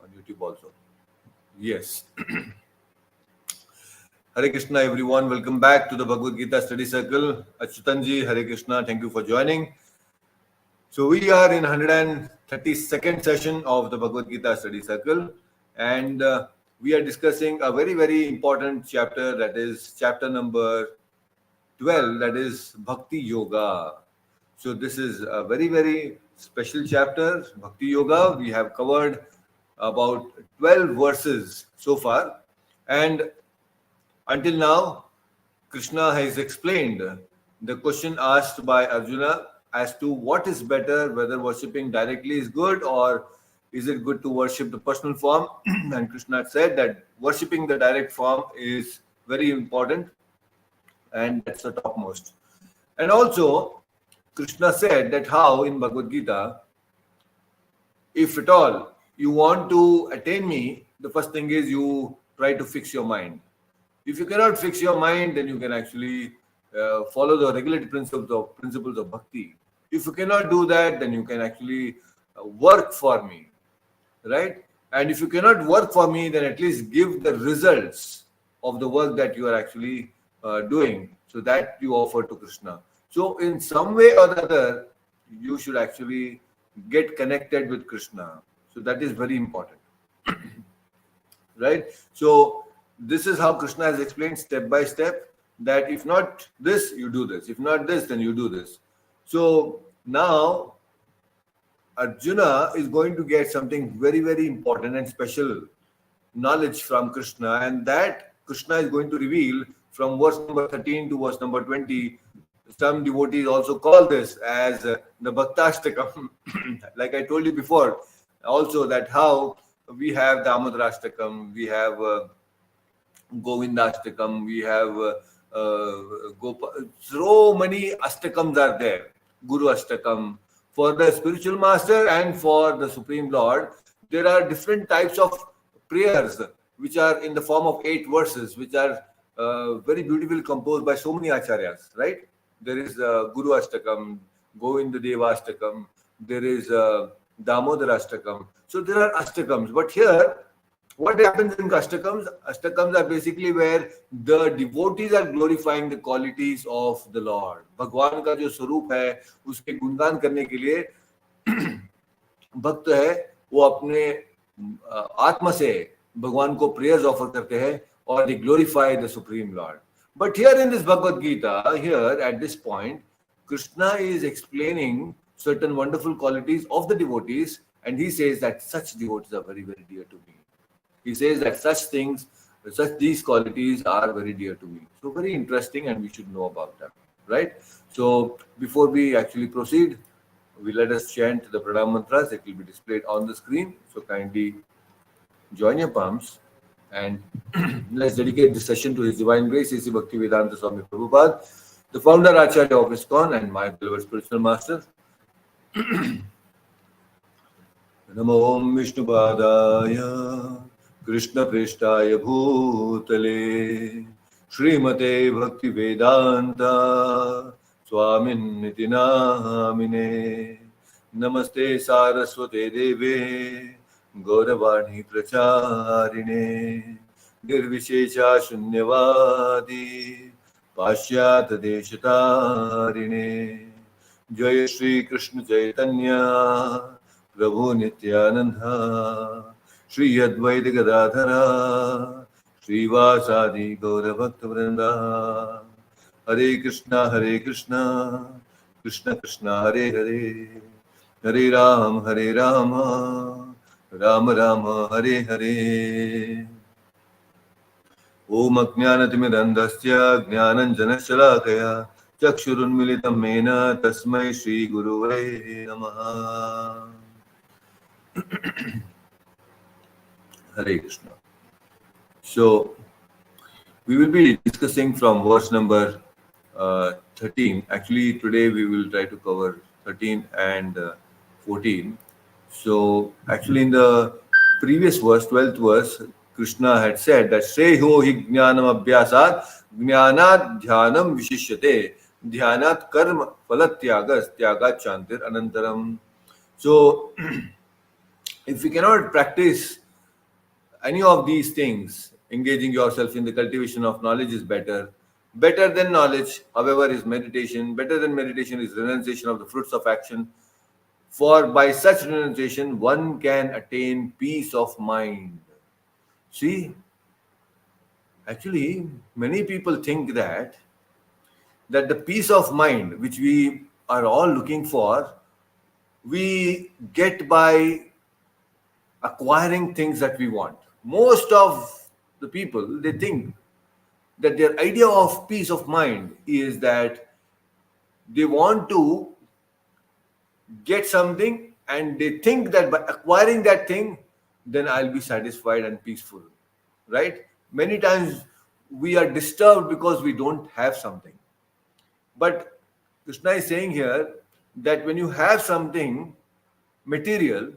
on YouTube also. Yes. Hare Krishna, everyone. Welcome back to the Bhagavad Gita Study Circle. Achyutanji, Hare Krishna. Thank you for joining. So we are in 132nd session of the Bhagavad Gita Study Circle, and we are discussing a very, very important chapter, that is chapter number 12, that is Bhakti Yoga. So this is a very, very special chapter, Bhakti Yoga. We have covered about 12 verses so far, and until now, Krishna has explained the question asked by Arjuna as to what is better, whether worshipping directly is good or is it good to worship the personal form. And Krishna said that worshipping the direct form is very important, and that's the topmost. And also, Krishna said that how in Bhagavad Gita, if at all you want to attain me, the first thing is you try to fix your mind. If you cannot fix your mind, then you can actually follow the regulative principles of bhakti. If you cannot do that, then you can actually work for me, right? And if you cannot work for me, then at least give the results of the work that you are actually doing, so that you offer to Krishna. So in some way or the other, you should actually get connected with Krishna. So that is very important, right? So this is how Krishna has explained step by step, that if not this, you do this. If not this, then you do this. So now Arjuna is going to get something very, very important and special knowledge from Krishna, and that Krishna is going to reveal from verse number 13 to verse number 20. Some devotees also call this as the Bhaktastakam. Like I told you before, also that how we have Damodarashtakam, we have Govindashtakam, we have so many Astakams are there. Guru Ashtakam. For the spiritual master and for the Supreme Lord, there are different types of prayers which are in the form of 8 verses, which are very beautifully composed by so many acharyas, right? There is Guru Ashtakam, Govinda Deva Ashtakam, there is Damodar Ashtakam. So there are Ashtakams. But here, what happens in Ashtakams? Ashtakams are basically where the devotees are glorifying the qualities of the Lord. भगवान का जो स्वरूप है, उसके गुणगान करने के लिए भक्त है, वो अपने आत्मा से भगवान को prayers offer करते हैं, or they glorify the Supreme Lord. But here in this Bhagavad Gita, here at this point, Krishna is explaining certain wonderful qualities of the devotees, and he says that such devotees are very, very dear to me. He says that these qualities are very dear to me. So very interesting, and we should know about them, right? So before we actually proceed, let us chant the pranam mantras. It will be displayed on the screen. So kindly join your palms and let's dedicate this session to His Divine Grace, Sri Bhaktivedanta Swami Prabhupada, the founder Acharya of ISKCON and my beloved spiritual master. Namo Vishnupadaya Krishna Prishthaya Bhutale Srimate Bhaktivedanta Swamin Niti Namine Namaste Saraswate Deve Gauravani Pracharine Nirvishesha Shunyavadi Pashyata Deshatarine Jaya Shri Krishna Chaitanya Prabhu Nityananda Shri Advaita Gadadhara Shri Vasadi Gaura Bhakta Vrinda Hare Krishna Krishna Krishna Hare Hare Hare Rama Rama Rama Hare Hare Om Ajnanatimidandasya Jnananjanashalakaya Chakshurunmilitam Mena Tasmai Shri Guruvai Namaha. Hare Krishna. So, we will be discussing from verse number 13. Actually, today we will try to cover 13 and 14. So, actually in the previous verse, 12th verse, Krishna had said that Shreho hi jnanam abhyasat jnanat dhyanam vishishyate dhyanat karma phalat tyagas tyagat chantir anantaram. So, if we cannot practice any of these things, engaging yourself in the cultivation of knowledge is better. Better than knowledge, however, is meditation. Better than meditation is renunciation of the fruits of action. For by such renunciation, one can attain peace of mind. See, actually, many people think that the peace of mind which we are all looking for, we get by acquiring things that we want. Most of the people, they think that their idea of peace of mind is that they want to get something and they think that by acquiring that thing, then I'll be satisfied and peaceful. Right? Many times we are disturbed because we don't have something. But Krishna is saying here that when you have something material,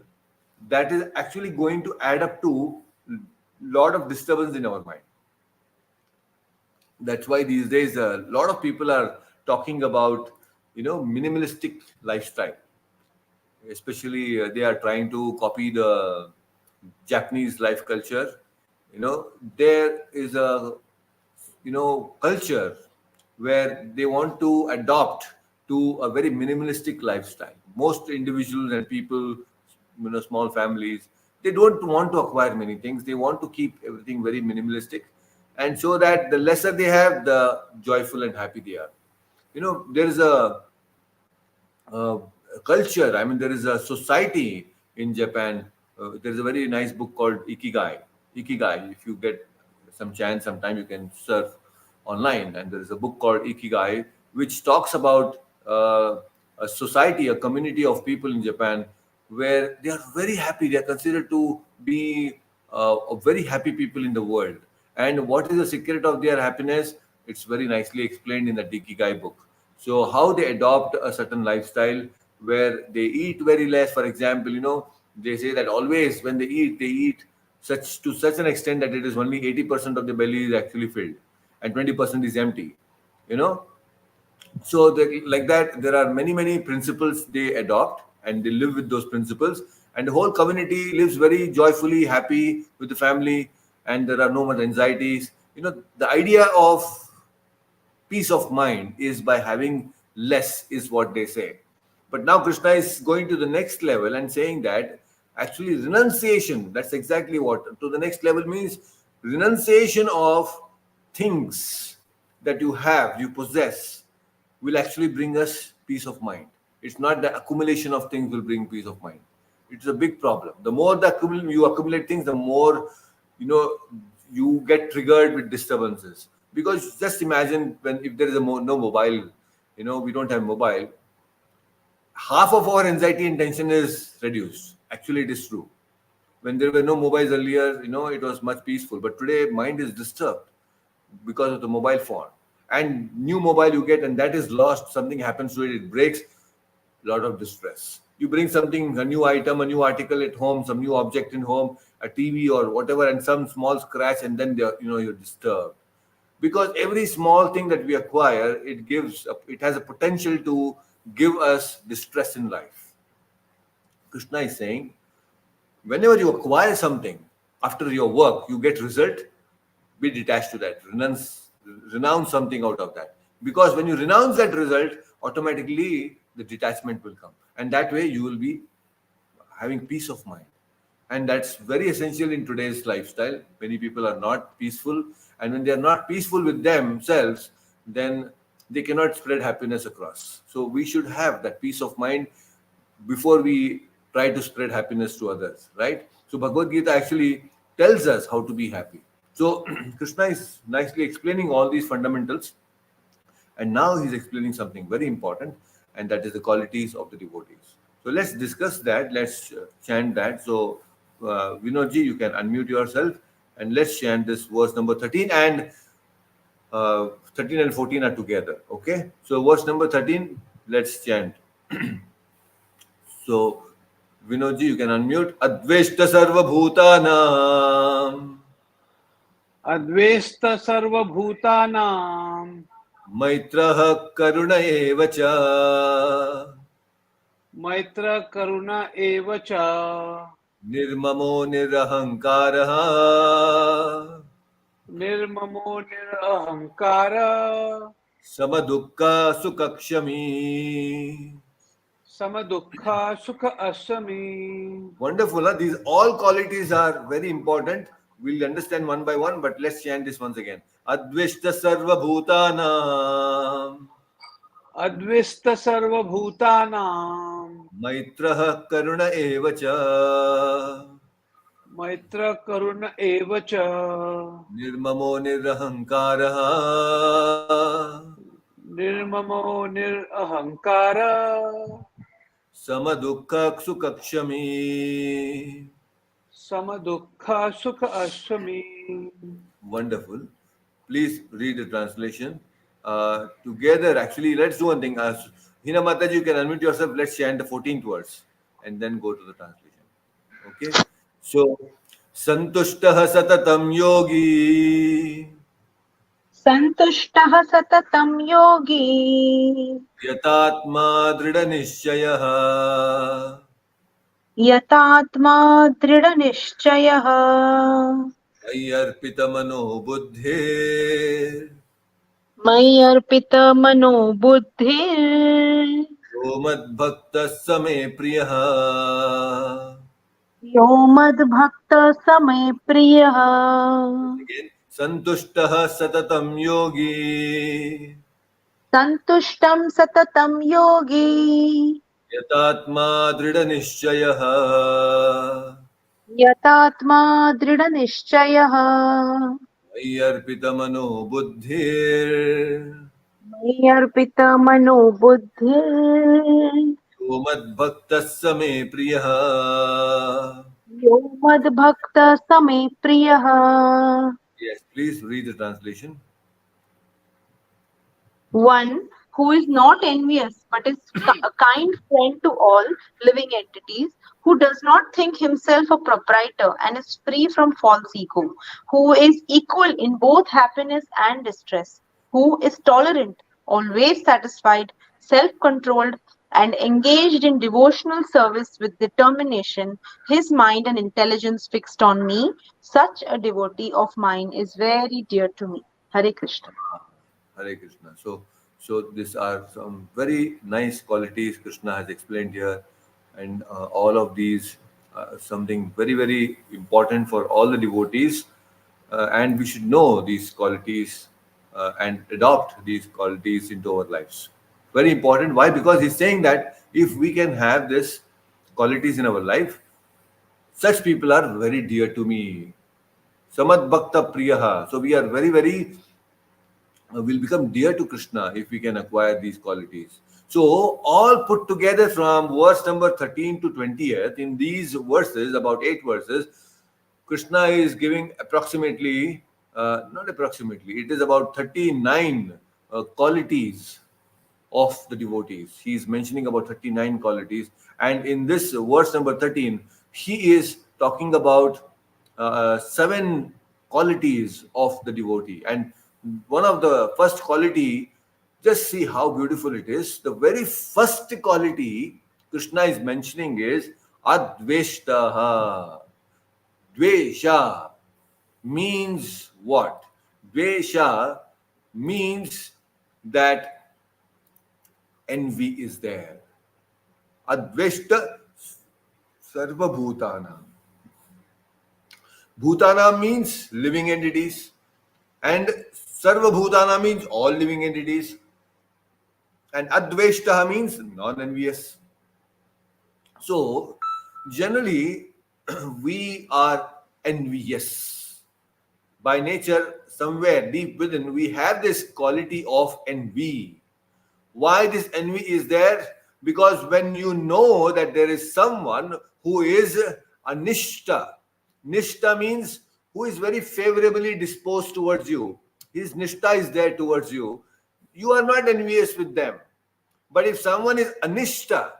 that is actually going to add up to lot of disturbance in our mind. That's why these days a lot of people are talking about minimalistic lifestyle. Especially they are trying to copy the Japanese life culture. There is a culture where they want to adopt to a very minimalistic lifestyle. Most individuals and people, small families, they don't want to acquire many things. They want to keep everything very minimalistic, and so that the lesser they have, the joyful and happy they are. There is uh, culture. I mean, there is a society in Japan. There is a very nice book called Ikigai. Ikigai. If you get some chance, sometime you can surf online, and there is a book called Ikigai, which talks about a society, a community of people in Japan, where they are very happy. They are considered to be a very happy people in the world. And what is the secret of their happiness? It's very nicely explained in the Ikigai book. So how they adopt a certain lifestyle where they eat very less. For example, they say that always when they eat such an extent that it is only 80% of the belly is actually filled and 20% is empty. You know, so like that, there are many principles they adopt and they live with those principles, and the whole community lives very joyfully, happy with the family, and there are no more anxieties. The idea of peace of mind is by having less, is what they say. But now Krishna is going to the next level and saying that actually renunciation, that's exactly what to the next level means. Renunciation of things that you possess, will actually bring us peace of mind. It's not the accumulation of things will bring peace of mind. It's a big problem. The more you accumulate things, the more you know you get triggered with disturbances. Because just imagine, when if there is no mobile, we don't have mobile, half of our anxiety and tension is reduced. Actually, it is true. When there were no mobiles earlier, it was much peaceful. But today, mind is disturbed because of the mobile phone. And new mobile you get, and that is lost. Something happens to it, it breaks. Lot of distress. You bring something, a new item, a new article at home, some new object in home, a TV or whatever, and some small scratch, and then you're disturbed. Because every small thing that we acquire, it has a potential to give us distress in life. Krishna is saying, whenever you acquire something, after your work, you get result, be detached to that. Renounce something out of that. Because when you renounce that result, automatically the detachment will come. And that way you will be having peace of mind. And that's very essential in today's lifestyle. Many people are not peaceful. And when they are not peaceful with themselves, then they cannot spread happiness across. So we should have that peace of mind before we try to spread happiness to others, right? So Bhagavad Gita actually tells us how to be happy. So Krishna is nicely explaining all these fundamentals, and now he's explaining something very important, and that is the qualities of the devotees. So let's discuss that. Let's chant that. So Vinodji, you can unmute yourself, and let's chant this verse number 13, and 13 and 14 are together. Okay. So verse number 13, let's chant. So Vinodji, you can unmute. Adveshta sarva bhutanam. Advesta sarva bhutanam. Maitrah karuna eva cha. Maitra karuna eva cha. Nirmamo nirahankaraha. Nirmamo nirahankara. Samadukka sukakshami. Samadukha sukha asami. Wonderful. Huh? These all qualities are very important. We'll understand one by one, but let's chant this once again. Advishta sarva bhutanam. Advista sarva bhutanam. Maitraha karuna evacha. Maitra karuna evacha. Nirmamo nirahankaraha. Nirmamo nirahankara. Samadukka sukakshami. Samadukha sukha asami. Wonderful. Please read the translation. Together, actually, let's do one thing. Hina Mataji, you can unmute yourself. Let's chant the 14th verse and then go to the translation. Okay. So, Santushtaha Satatam Yogi सन्तुष्टः सततं योगी Yatatma Drida Nishchayaha यतात्मा दृढनिश्चयः Ayarpita Mano Buddhir मयि अर्पितमनो बुद्धिर् Omad Bhakta Same Priyaha. यो मद्भक्तः स मे प्रियः Again, Santushtaha Satatam Yogi सन्तुष्टं सततं योगी Yatatma Drida Nishchayaha यतात्मा दृढनिश्चयः Ayarpita Mano Buddhir मयि अर्पितमनो बुद्धिर् Omad Bhakta Same Priyaha. यो मद्भक्तः स मे प्रियः Yes, please read the translation. One who is not envious but is a kind friend to all living entities, who does not think himself a proprietor and is free from false ego, who is equal in both happiness and distress, who is tolerant, always satisfied, self-controlled, and engaged in devotional service with determination, his mind and intelligence fixed on me, such a devotee of mine is very dear to me. Hare Krishna. Hare Krishna. So these are some very nice qualities Krishna has explained here, and all of these something very very important for all the devotees, and we should know these qualities and adopt these qualities into our lives. Very important. Why? Because he's saying that if we can have this qualities in our life, such people are very dear to me. Samad Bhakta Priyaha. So we are very very will become dear to Krishna if we can acquire these qualities. So, all put together from verse number 13 to 20th, in these verses, about 8 verses, Krishna is giving approximately, not approximately, it is about 39 qualities of the devotees. He is mentioning about 39 qualities. And in this verse number 13, he is talking about 7 qualities of the devotee. And one of the first quality, just see how beautiful it is. The very first quality Krishna is mentioning is Adveshtaha. Dvesha means what? Dvesha means that envy is there. Adveshta Sarva Bhutana. Bhutana means living entities, and Sarva Bhutana means all living entities, and Adveshtaha means non-envious. So, generally, we are envious. By nature, somewhere deep within, we have this quality of envy. Why this envy is there? Because when you know that there is someone who is a nishta, nishta means who is very favorably disposed towards you, his nishta is there towards you, you are not envious with them. But if someone is anishta,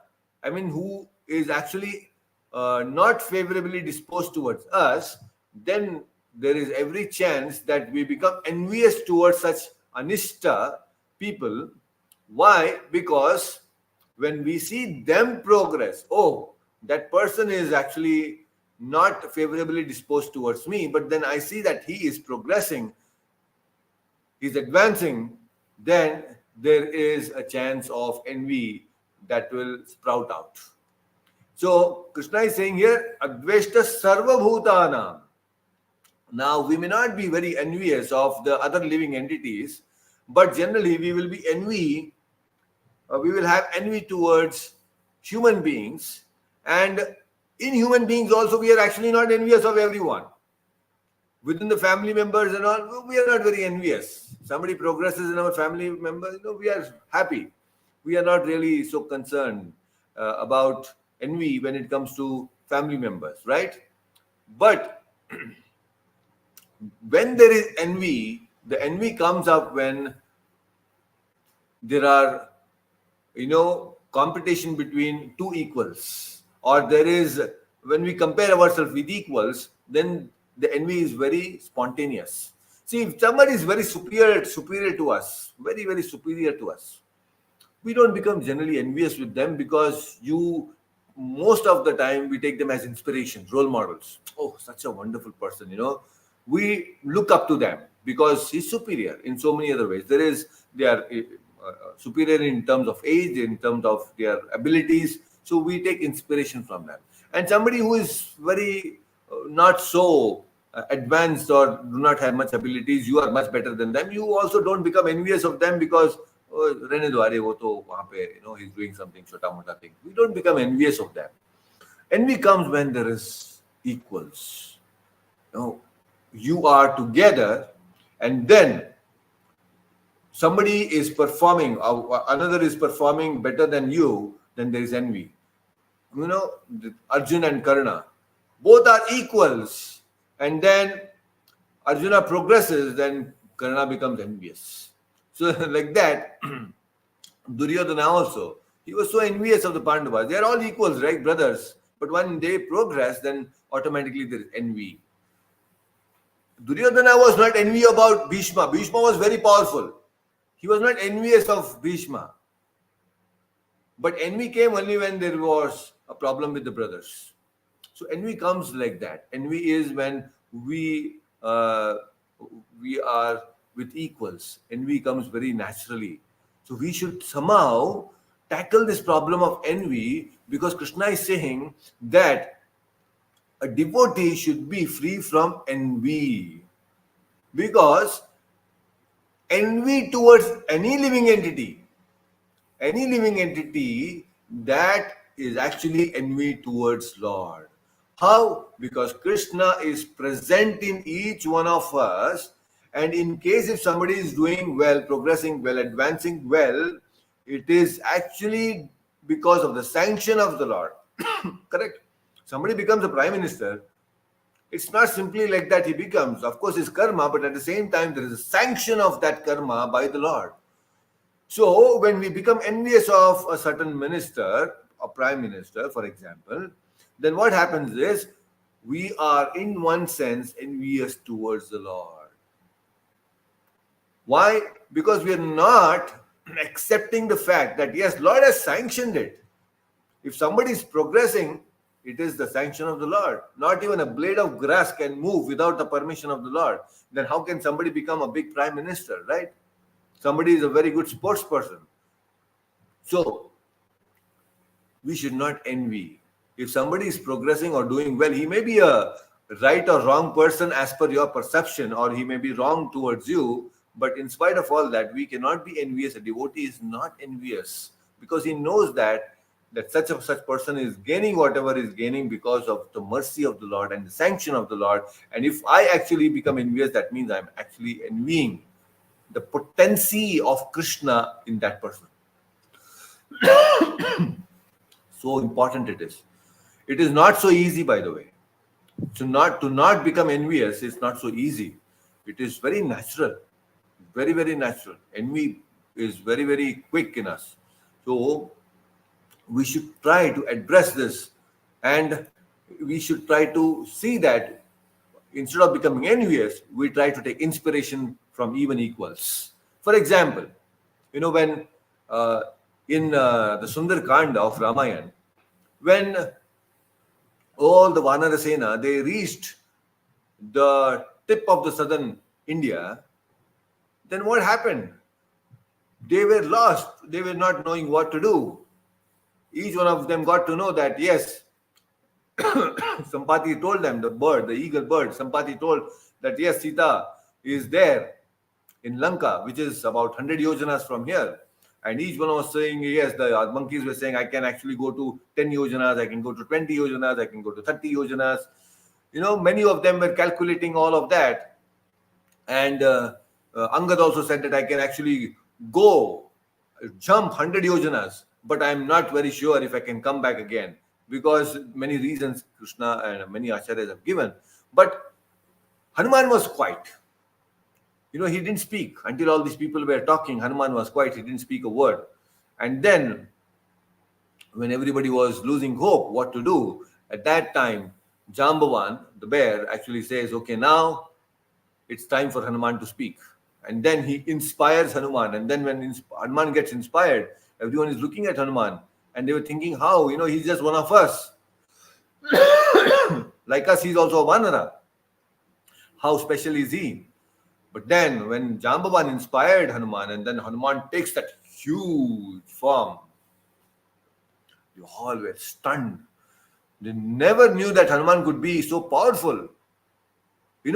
I mean, who is actually not favorably disposed towards us, then there is every chance that we become envious towards such anishta people. Why? Because when we see them progress, oh, that person is actually not favorably disposed towards me, but then I see that he is progressing, he's advancing, then there is a chance of envy that will sprout out. So Krishna is saying here, Adveshta Sarva Bhutanam. Now, we may not be very envious of the other living entities, but generally we will be we will have envy towards human beings. And in human beings also, we are actually not envious of everyone. Within the family members and all, we are not very envious. Somebody progresses in our family members, we are happy. We are not really so concerned about envy when it comes to family members, right? But when there is envy, the envy comes up when there are, competition between two equals, or there is, when we compare ourselves with equals, then the envy is very spontaneous. See, if somebody is very superior to us, very, very superior to us, we don't become generally envious with them, because most of the time we take them as inspirations, role models. Oh, such a wonderful person, we look up to them because he's superior in so many other ways. They are superior in terms of age, in terms of their abilities. So we take inspiration from them. And somebody who is very not so advanced or do not have much abilities, you are much better than them. You also don't become envious of them because रहने दो, अरे वो तो वहाँ पे, he's doing something छोटा मोटा thing. We don't become envious of them. Envy comes when there is equals. You are together, and then somebody is performing, another is performing better than you, then there is envy. Arjuna and Karna, both are equals, and then Arjuna progresses, then Karna becomes envious. So like that, Duryodhana also, he was so envious of the Pandavas. They are all equals, right, brothers? But when they progress, then automatically there is envy. Duryodhana was not envy about Bhishma. Bhishma was very powerful. He was not envious of Bhishma. But envy came only when there was a problem with the brothers. So envy comes like that. Envy is when we are with equals. Envy comes very naturally. So we should somehow tackle this problem of envy, because Krishna is saying that a devotee should be free from envy. Because envy towards any living entity, that is actually envy towards Lord. How? Because Krishna is present in each one of us, and in case if somebody is doing well, progressing well, advancing well, it is actually because of the sanction of the Lord. Correct? Somebody becomes a prime minister, it's not simply like that he becomes. Of course, it's karma, but at the same time, there is a sanction of that karma by the Lord. So, when we become envious of a certain minister, a prime minister, for example, then what happens is we are, in one sense, envious towards the Lord. Why? Because we are not accepting the fact that, yes, Lord has sanctioned it. If somebody is progressing, it is the sanction of the Lord. Not even a blade of grass can move without the permission of the Lord. Then how can somebody become a big prime minister, right? Somebody is a very good sports person. So, we should not envy. If somebody is progressing or doing well, he may be a right or wrong person as per your perception, or he may be wrong towards you. But in spite of all that, we cannot be envious. A devotee is not envious because he knows that such person is gaining whatever is gaining because of the mercy of the Lord and the sanction of the Lord. And if I actually become envious, that means I'm actually envying the potency of Krishna in that person. So important it is. It is not so easy, by the way. To not become envious is not so easy. It is very natural. Very, very natural. Envy is very, very quick in us. So we should try to address this, and we should try to see that instead of becoming envious, we try to take inspiration from even equals. For example, when in the Sundar Kanda of Ramayana, when all the Vanara Sena, they reached the tip of the southern India, then what happened? They were lost. They were not knowing what to do. Each one of them got to know that, yes, Sampati told them, the bird, the eagle bird, Sampati told that, yes, Sita is there in Lanka, which is about 100 yojanas from here. And each one was saying, yes, the monkeys were saying, I can actually go to 10 yojanas, I can go to 20 yojanas, I can go to 30 yojanas. Many of them were calculating all of that. And Angad also said that I can actually go, jump 100 yojanas, but I'm not very sure if I can come back again, because many reasons Krishna and many acharyas have given. But Hanuman was quiet. He didn't speak until all these people were talking. Hanuman was quiet. He didn't speak a word. And then, when everybody was losing hope, what to do? At that time, Jambavan, the bear, actually says, okay, now it's time for Hanuman to speak. And then he inspires Hanuman. And then when Hanuman gets inspired, everyone is looking at Hanuman. And they were thinking, how? He's just one of us. Like us, he's also a Vanara. How special is he? But then when Jambavan inspired Hanuman, and then Hanuman takes that huge form, they all were stunned. They never knew that Hanuman could be so powerful. It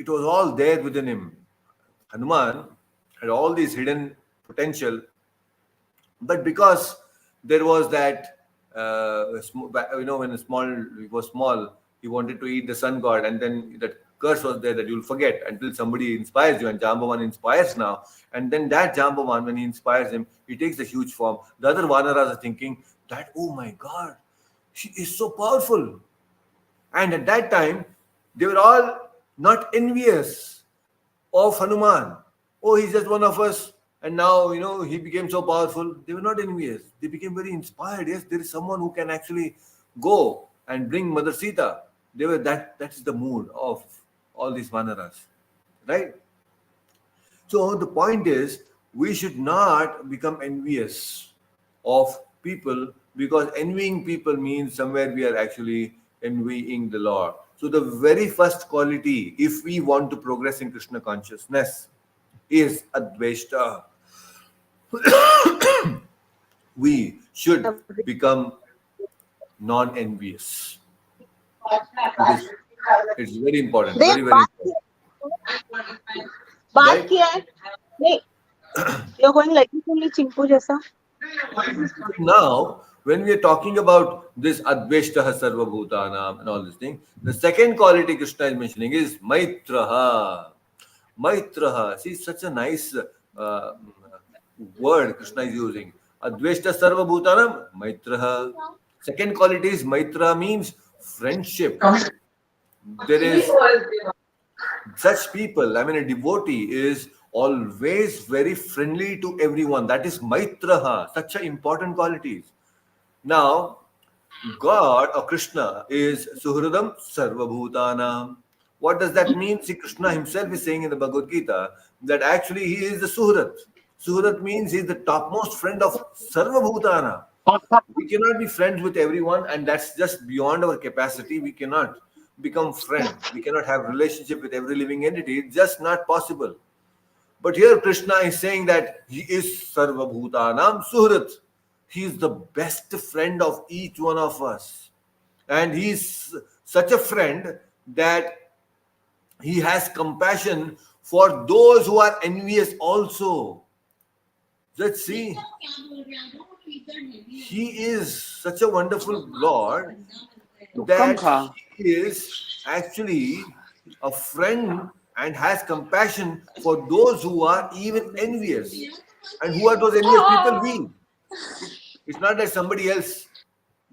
was all there within him. Hanuman had all this hidden potential, but because there was that, when he was small, he wanted to eat the sun god, and then that curse was there that you'll forget until somebody inspires you, and Jambavan inspires now. And then that Jambavan, when he inspires him, he takes the huge form. The other Vanaras are thinking that, oh my God, she is so powerful. And at that time, they were all not envious of Hanuman. Oh, he's just one of us. And now, he became so powerful. They were not envious. They became very inspired. Yes, there is someone who can actually go and bring Mother Sita. That is the mood of all these Vanaras. Right? So the point is, we should not become envious of people, because envying people means somewhere we are actually envying the Lord. So the very first quality, if we want to progress in Krishna consciousness, is Adveshta. We should become non-envious. It's very important. Very, very important. बात किया है नहीं you're going like this only Chimpu जैसा. Now, when we are talking about this Adveshtaha Sarva Bhutanam and all this thing, the second quality Krishna is mentioning is Maitraha. Maitraha. See, such a nice word Krishna is using. Adveshta Sarva Bhutanam, Maitraha. Second quality is Maitra, means friendship. There is such people, a devotee is always very friendly to everyone. That is Maitraha, such an important qualities. Now, God or Krishna is Suhridam Sarvabhutanam. What does that mean? See, Krishna himself is saying in the Bhagavad Gita that actually he is the Suhrat. Suhrat means he is the topmost friend of Sarvabhutana. We cannot be friends with everyone, and that's just beyond our capacity. We cannot become friends. We cannot have relationship with every living entity. It's just not possible. But here Krishna is saying that he is Sarvabhutanam Suhrat. He is the best friend of each one of us. And he is such a friend that he has compassion for those who are envious also. Let's see. He is such a wonderful Lord that he is actually a friend and has compassion for those who are even envious. And who are those envious people? We. It's not that somebody else.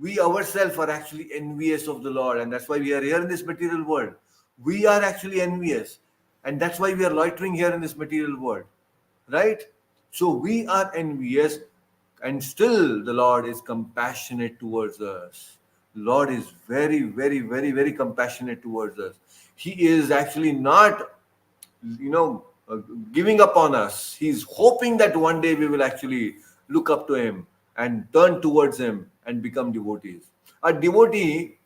We ourselves are actually envious of the Lord, and that's why we are here in this material world. We are actually envious, and that's why we are loitering here in this material world, right? So we are envious, and still the Lord is compassionate towards us. The Lord is very, very, very, very compassionate towards us. He is actually not, giving up on us. He's hoping that one day we will actually look up to him and turn towards him and become devotees. A devotee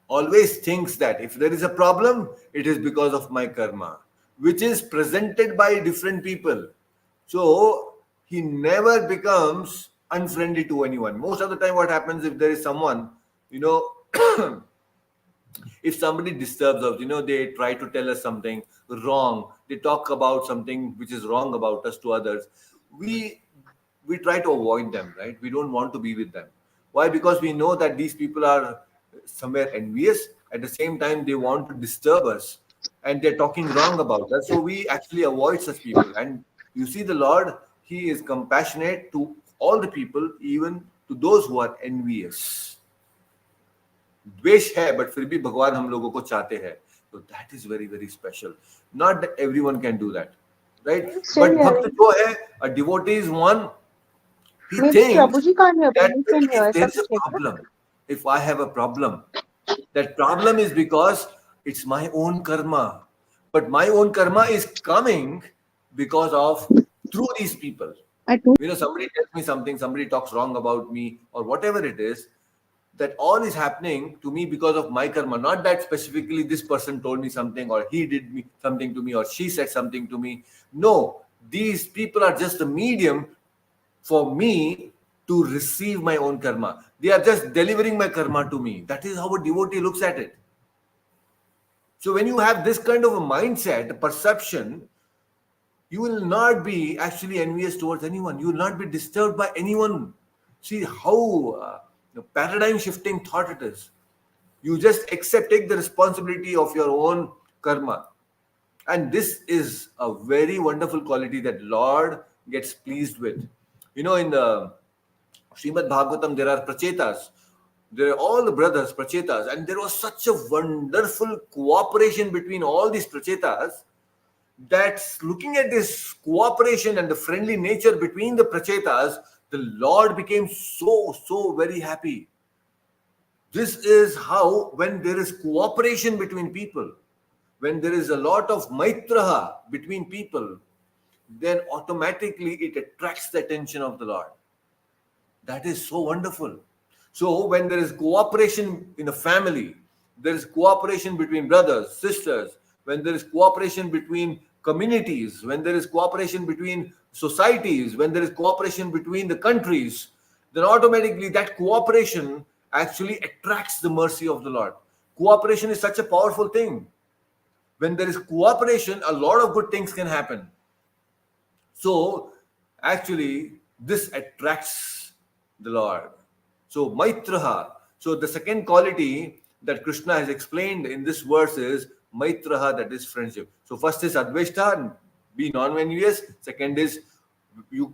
always thinks that if there is a problem, it is because of my karma, which is presented by different people. So he never becomes unfriendly to anyone. Most of the time, what happens if there is someone, you know, if somebody disturbs us, they try to tell us something wrong, they talk about something which is wrong about us to others, we we try to avoid them, right? We don't want to be with them. Why? Because we know that these people are somewhere envious. At the same time, they want to disturb us, and they're talking wrong about us, so we actually avoid such people. And you see, the Lord, he is compassionate to all the people, even to those who are envious. द्वेष है but फिर भी भगवान हम लोगों को चाहते हैं, तो that is very very special. Not that everyone can do that, right? Still but भक्त hearing. जो है, a devotee is one, he Maybe thinks Prabhuji can't hear, that but we can if hear. there is Something a check. problem, if I have a problem, that problem is because it's my own karma, but my own karma is coming because of through these people. Somebody tells me something, somebody talks wrong about me, or whatever it is, that all is happening to me because of my karma. Not that specifically this person told me something, or he did me something to me, or she said something to me. No, these people are just a medium for me to receive my own karma. They are just delivering my karma to me. That is how a devotee looks at it. So when you have this kind of a mindset, a perception, you will not be actually envious towards anyone. You will not be disturbed by anyone. See how paradigm shifting thought it is. You just take the responsibility of your own karma. And this is a very wonderful quality that Lord gets pleased with. In the Srimad Bhagavatam, there are prachetas. There are all the brothers, prachetas. And there was such a wonderful cooperation between all these prachetas, that's looking at this cooperation and the friendly nature between the prachetas, the Lord became so very happy. This is how, when there is cooperation between people, when there is a lot of maitraha between people, then automatically it attracts the attention of the Lord. That is so wonderful. So when there is cooperation in a family, there is cooperation between brothers, sisters, when there is cooperation between communities, when there is cooperation between societies, when there is cooperation between the countries, then automatically that cooperation actually attracts the mercy of the Lord. Cooperation is such a powerful thing. When there is cooperation, a lot of good things can happen. So actually, this attracts the Lord. So Maitraha. So the second quality that Krishna has explained in this verse is Maitraha, that is friendship. So first is Adveshta, be non-envious. Second is,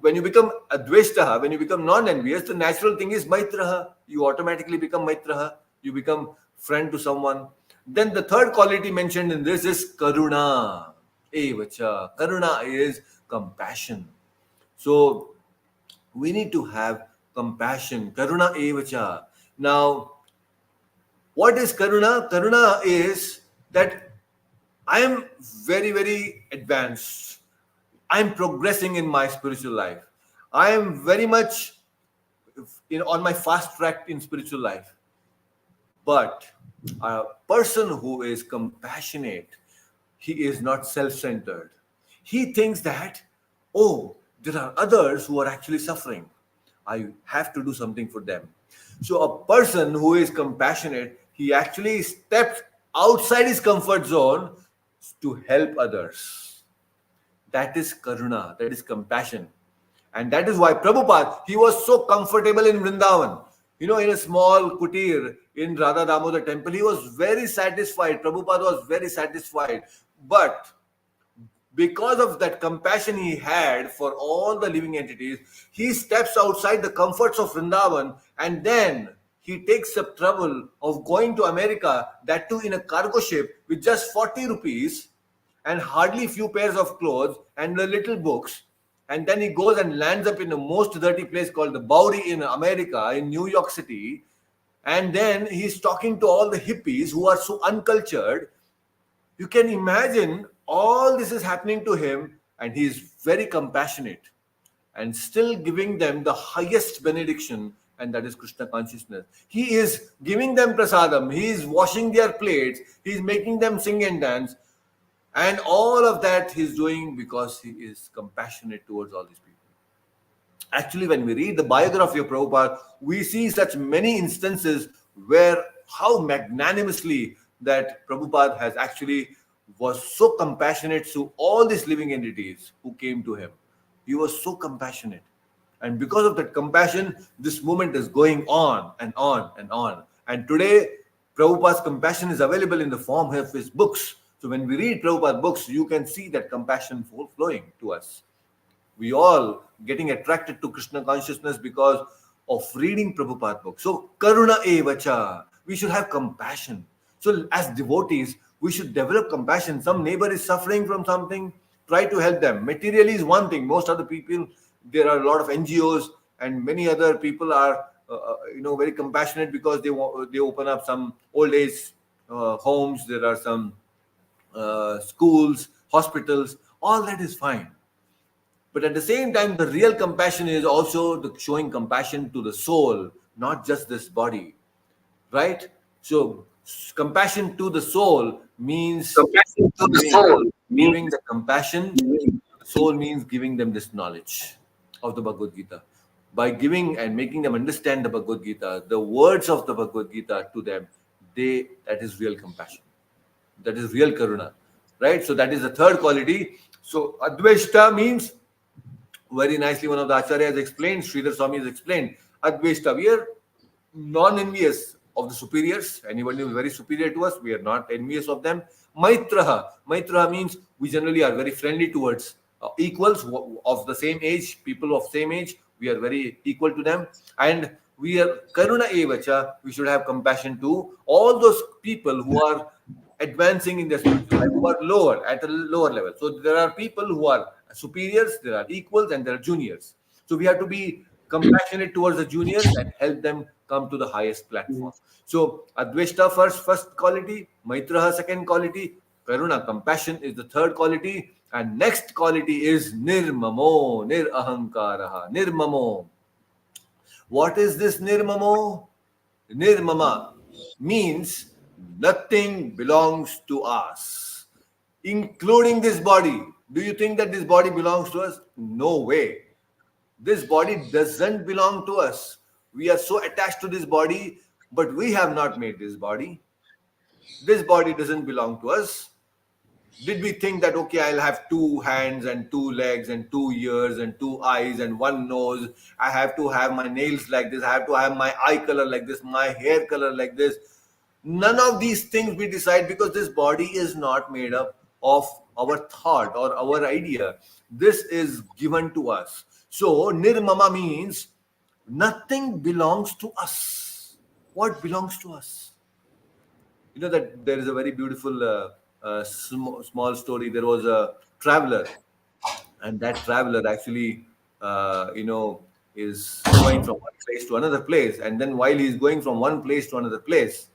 when you become Adveshta, when you become non-envious, the natural thing is Maitraha. You automatically become Maitraha. You become friend to someone. Then the third quality mentioned in this is Karuna. Evacha. Karuna is compassion. So we need to have compassion. Karuna evacha. Now, what is Karuna? Karuna is that I am very, very advanced. I am progressing in my spiritual life. I am very much on my fast track in spiritual life. But a person who is compassionate, he is not self-centered. He thinks that, oh, there are others who are actually suffering. I have to do something for them. So a person who is compassionate, he actually steps outside his comfort zone to help others. That is karuna, that is compassion. And that is why Prabhupada, he was so comfortable in Vrindavan. In a small kutir in Radha Damodar temple, he was very satisfied. Prabhupada was very satisfied. But because of that compassion he had for all the living entities, he steps outside the comforts of Vrindavan, and then he takes the trouble of going to America, that too in a cargo ship with just 40 rupees and hardly few pairs of clothes and the little books. And then he goes and lands up in the most dirty place called the Bowery in America, in New York City. And then he's talking to all the hippies who are so uncultured. You can imagine all this is happening to him, and he is very compassionate and still giving them the highest benediction and that is Krishna consciousness. He is giving them prasadam, he is washing their plates, he is making them sing and dance, and all of that he is doing because he is compassionate towards all these people. Actually, when we read the biography of Prabhupada, we see such many instances where how magnanimously that Prabhupada has actually was so compassionate to all these living entities who came to him. He was so compassionate. And because of that compassion, this movement is going on and on and on. And today, Prabhupada's compassion is available in the form of his books. So when we read Prabhupada's books, you can see that compassion flowing to us. We all getting attracted to Krishna consciousness because of reading Prabhupada books. So karuna evacha, we should have compassion. So as devotees, we should develop compassion. Some neighbor is suffering from something, try to help them. Materially is one thing. Most other people, there are a lot of NGOs and many other people are very compassionate because they open up some old age homes. There are some schools, hospitals. All that is fine. But at the same time, the real compassion is also showing compassion to the soul, not just this body, right? So compassion to the soul means giving the compassion. Soul means giving them this knowledge of the Bhagavad Gita. By giving and making them understand the Bhagavad Gita, the words of the Bhagavad Gita to them, that is real compassion. That is real karuna, right? So that is the third quality. So adveshta means, very nicely one of the acharyas has explained, Sridhar Swami has explained, adveshta, we are non-envious of the superiors. Anyone who is very superior to us, we are not envious of them. Maitraha means we generally are very friendly towards equals of the same age, people of same age. We are very equal to them. And we are karuna evacha, we should have compassion to all those people who are advancing in their spiritual life, who are lower, at a lower level. So there are people who are superiors, there are equals, and there are juniors. So we have to be compassionate towards the juniors and help them come to the highest platform. So adveshta first quality, maitraha second quality, karuna compassion is the third quality, and next quality is nirmamo, nirahankaraha, nirmamo. What is this nirmamo? Nirmama means nothing belongs to us, including this body. Do you think that this body belongs to us? No way. This body doesn't belong to us. We are so attached to this body, but we have not made this body. This body doesn't belong to us. Did we think that, okay, I'll have 2 hands and 2 legs and 2 ears and 2 eyes and 1 nose. I have to have my nails like this. I have to have my eye color like this, my hair color like this. None of these things we decide, because this body is not made up of our thought or our idea. This is given to us. So nirmama means nothing belongs to us. What belongs to us? You know that there is a very beautiful small story. There was a traveler, and that traveler actually is going from one place to another place, and then while he is going from one place to another place,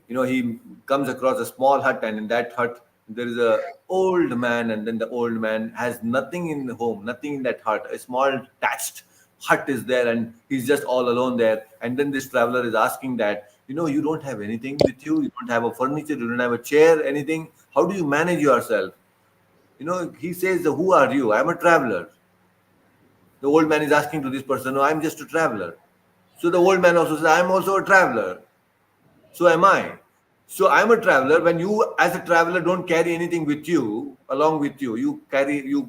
he comes across a small hut, and in that hut there is a old man, and then the old man has nothing in the home, nothing in that hut. A small thatched hut is there, and he's just all alone there. And then this traveler is asking that, you don't have anything with you, you don't have a furniture, you don't have a chair, anything. How do you manage yourself? He says, who are you? I'm a traveler. The old man is asking to this person, no, I'm just a traveler. So the old man also says, I'm also a traveler. So am I. So I'm a traveler. When you, as a traveler, don't carry anything with you, along with you, you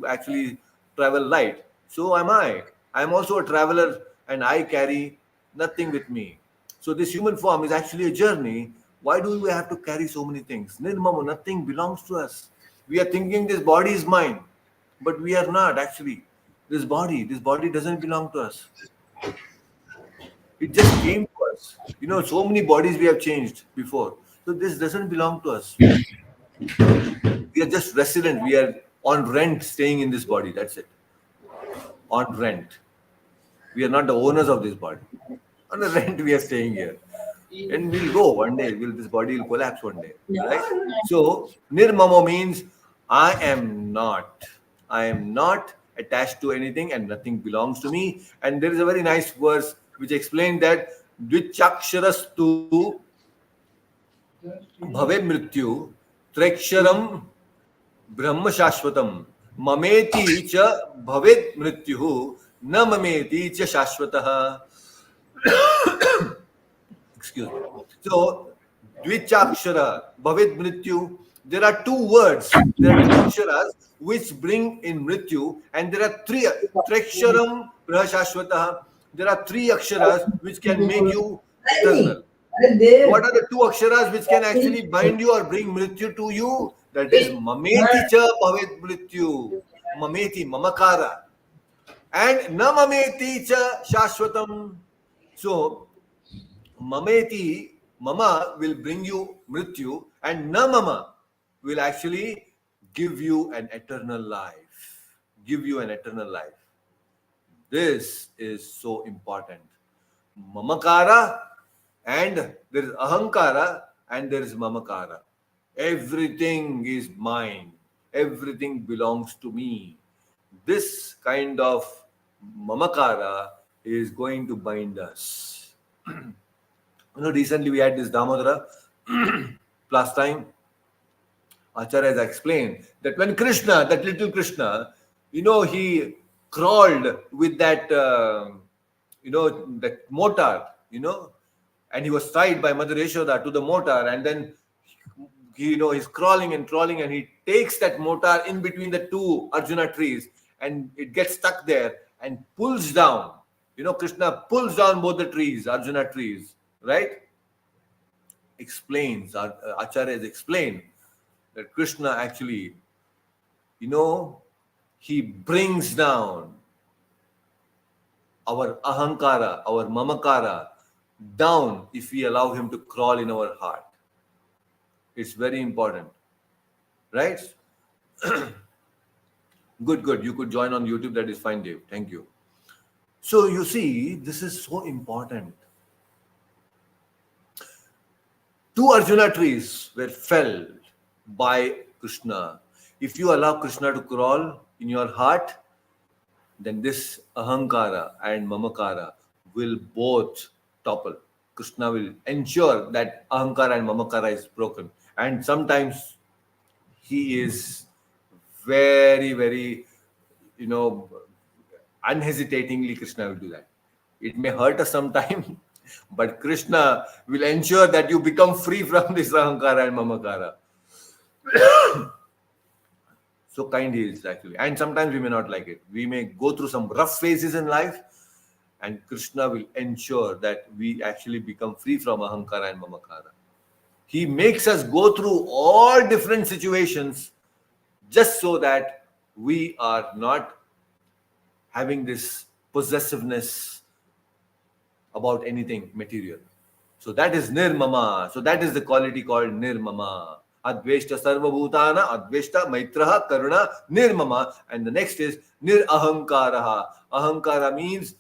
actually travel light. So am I. I'm also a traveler, and I carry nothing with me. So this human form is actually a journey. Why do we have to carry so many things? Nirmamo, nothing belongs to us. We are thinking this body is mine, but we are not actually. This body doesn't belong to us. It just came to us. So many bodies we have changed before. So this doesn't belong to us. We are just resident. We are on rent staying in this body. That's it. On rent. We are not the owners of this body. On the rent we are staying here. And we'll go one day. This body will collapse one day. Right? So nirmamo means I am not attached to anything and nothing belongs to me. And there is a very nice verse which explains that Dvichaksharastu Bhave Mrityu Treksharam Brahma Shashvatam Mameti cha Bhavet Mrityuhu Na Mameti cha Shashvatah. Excuse me. So, Dvichakshara, Bhavet Mrityu. There are two words, there are two aksharas which bring in Mrityu, and there are three. Treksharam Prashashvatah. There are three aksharas which can make you eternal. What are the two aksharas which can actually bind you or bring Mrityu to you? That is Mameti cha Bhavet Mrityu. Mameti, Mamakara. And Na Mameti cha Shashvatam. So, Mameti, Mama will bring you Mrityu, and Na Mama will actually give you an eternal life. Give you an eternal life. This is so important. Mamakara, and there is Ahankara, and there is Mamakara. Everything is mine. Everything belongs to me. This kind of Mamakara is going to bind us. Recently we had this Damodara last time. Acharya has explained that when Krishna, that little Krishna, he crawled with that, that mortar, and he was tied by Mother Yashoda to the mortar, and then, he's crawling, and he takes that mortar in between the two Arjuna trees, and it gets stuck there and pulls down. Krishna pulls down both the trees, Arjuna trees, right? Explains, Acharya has explained that Krishna actually, he brings down our ahankara, our mamakara down if we allow him to crawl in our heart. It's very important, right? Good. You could join on YouTube. That is fine, Dave. Thank you. So you see, this is so important. Two Arjuna trees were felled by Krishna. If you allow Krishna to crawl in your heart, then this ahankara and mamakara will both topple. Krishna will ensure that ahankara and mamakara is broken. And sometimes he is very, very, unhesitatingly Krishna will do that. It may hurt us sometime, but Krishna will ensure that you become free from this ahankara and mamakara. So kind he is actually. And sometimes we may not like it. We may go through some rough phases in life, and Krishna will ensure that we actually become free from ahankara and mamakara. He makes us go through all different situations just so that we are not having this possessiveness about anything material. So that is nirmama. So that is the quality called nirmama. Adveshta sarva bhutana, adveshta maitraha karuna nirmama. And the next is nirahankaraha. Ahankara means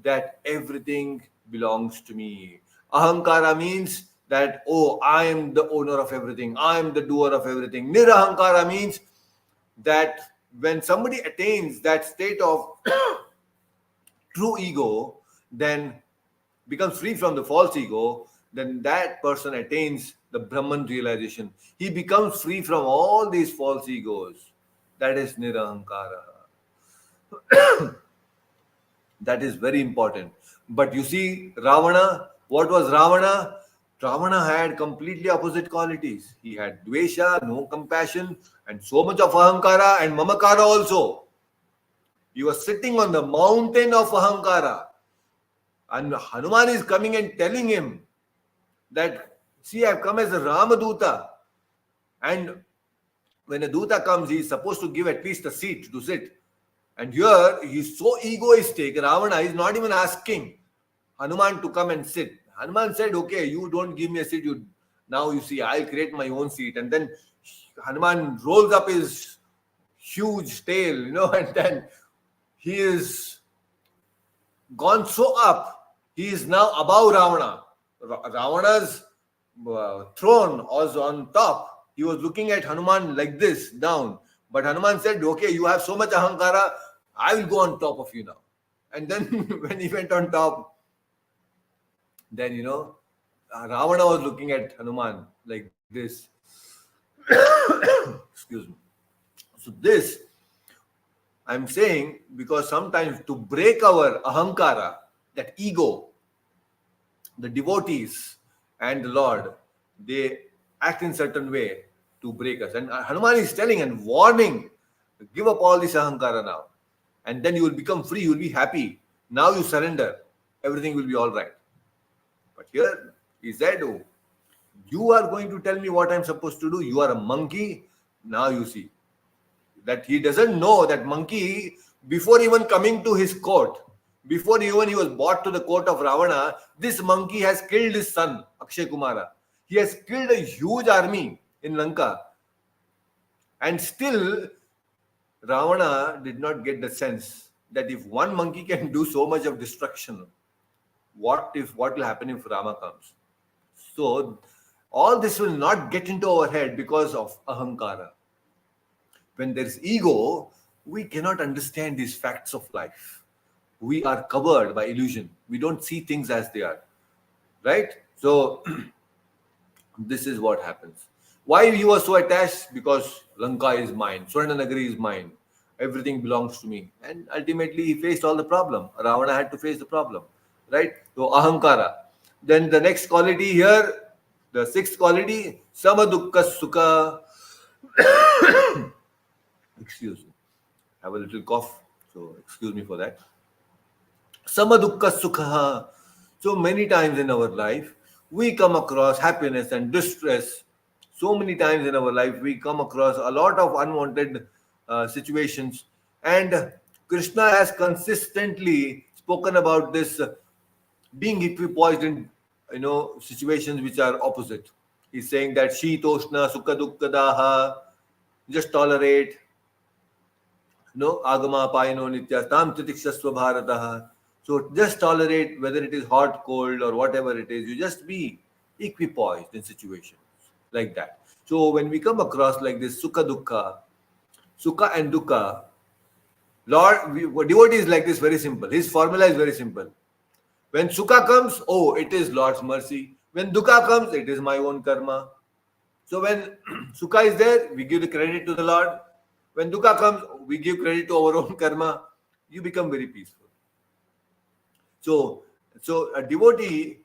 that everything belongs to me. Ahankara means that, I am the owner of everything. I am the doer of everything. Nirahankara means that when somebody attains that state of true ego, then becomes free from the false ego, then that person attains the Brahman realization. He becomes free from all these false egos. That is nirahankara. That is very important. But you see, Ravana, what was Ravana? Ravana had completely opposite qualities. He had dvesha, no compassion, and so much of ahankara and mamakara also. He was sitting on the mountain of ahankara. And Hanuman is coming and telling him that, see, I have come as a Ramaduta. And when a Duta comes, he is supposed to give at least a seat to sit. And here, he is so egoistic. Ravana is not even asking Hanuman to come and sit. Hanuman said, okay, you don't give me a seat. Now you see, I'll create my own seat. And then Hanuman rolls up his huge tail, and then he is gone so up. He is now above Ravana. Ravana's throne was on top. He was looking at Hanuman like this, down. But Hanuman said, okay, you have so much ahankara, I will go on top of you now. And then when he went on top, then Ravana was looking at Hanuman like this. Excuse me. So this I'm saying because sometimes to break our ahankara, that ego, the devotees and the Lord, they act in certain way to break us. And Hanuman is telling and warning, give up all this ahankara now. And then you will become free, you will be happy. Now you surrender, everything will be all right. But here he said, oh, you are going to tell me what I'm supposed to do. You are a monkey. Now you see that he doesn't know that monkey, before even coming to his court, before even he was brought to the court of Ravana, this monkey has killed his son, Akshay Kumara. He has killed a huge army in Lanka. And still, Ravana did not get the sense that if one monkey can do so much of destruction, what will happen if Rama comes? So, all this will not get into our head because of ahankara. When there is ego, we cannot understand these facts of life. We are covered by illusion. We don't see things as they are. Right? So, this is what happens. Why he was so attached? Because Lanka is mine, Swarnanagari is mine, everything belongs to me. And ultimately, he faced all the problem. Ravana had to face the problem. Right? So, ahankara. Then the next quality here, the sixth quality, samadukka sukha. Excuse me. I have a little cough, so excuse me for that. Samadukka sukha. So many times in our life, we come across happiness and distress. So many times in our life, we come across a lot of unwanted situations. And Krishna has consistently spoken about this being equipoised in situations which are opposite. He's saying that Shitoshna Sukha Dukkha Daha, just tolerate. Agama Payano Nitya Tam Titikshasva Bharataha. So just tolerate whether it is hot, cold, or whatever it is. You just be equipoised in situations like that. So when we come across like this Sukha Dukkha, Sukha and Dukkha, devotee is like this, very simple. His formula is very simple. When Sukha comes, oh, it is Lord's mercy. When Dukkha comes, it is my own karma. So when Sukha is there, we give the credit to the Lord. When Dukkha comes, we give credit to our own karma. You become very peaceful. So a devotee,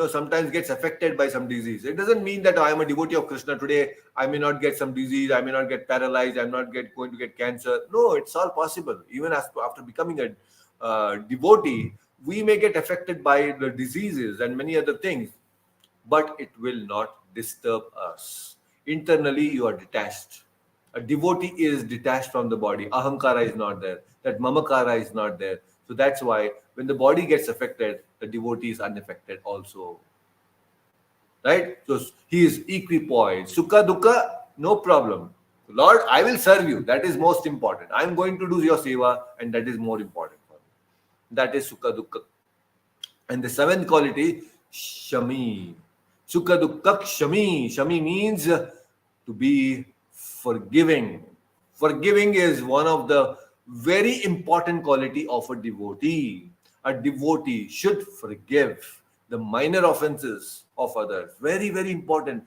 sometimes gets affected by some disease. It doesn't mean that I am a devotee of Krishna today, I may not get some disease, I may not get paralyzed, I'm not going to get cancer. No, it's all possible. Even after becoming a devotee, we may get affected by the diseases and many other things, but it will not disturb us. Internally, you are detached. A devotee is detached from the body. Ahankara is not there. That mamakara is not there. So that's why when the body gets affected, the devotee is unaffected also. Right? So he is equipoised. Sukha, dukkha, no problem. Lord, I will serve you. That is most important. I am going to do your seva, and that is more important for me. That is sukha, dukkha. And the seventh quality, shami. Sukha, dukkha, shami. Shami means to be forgiving. Forgiving is one of the very important quality of a devotee. A devotee should forgive the minor offenses of others. Very, very important.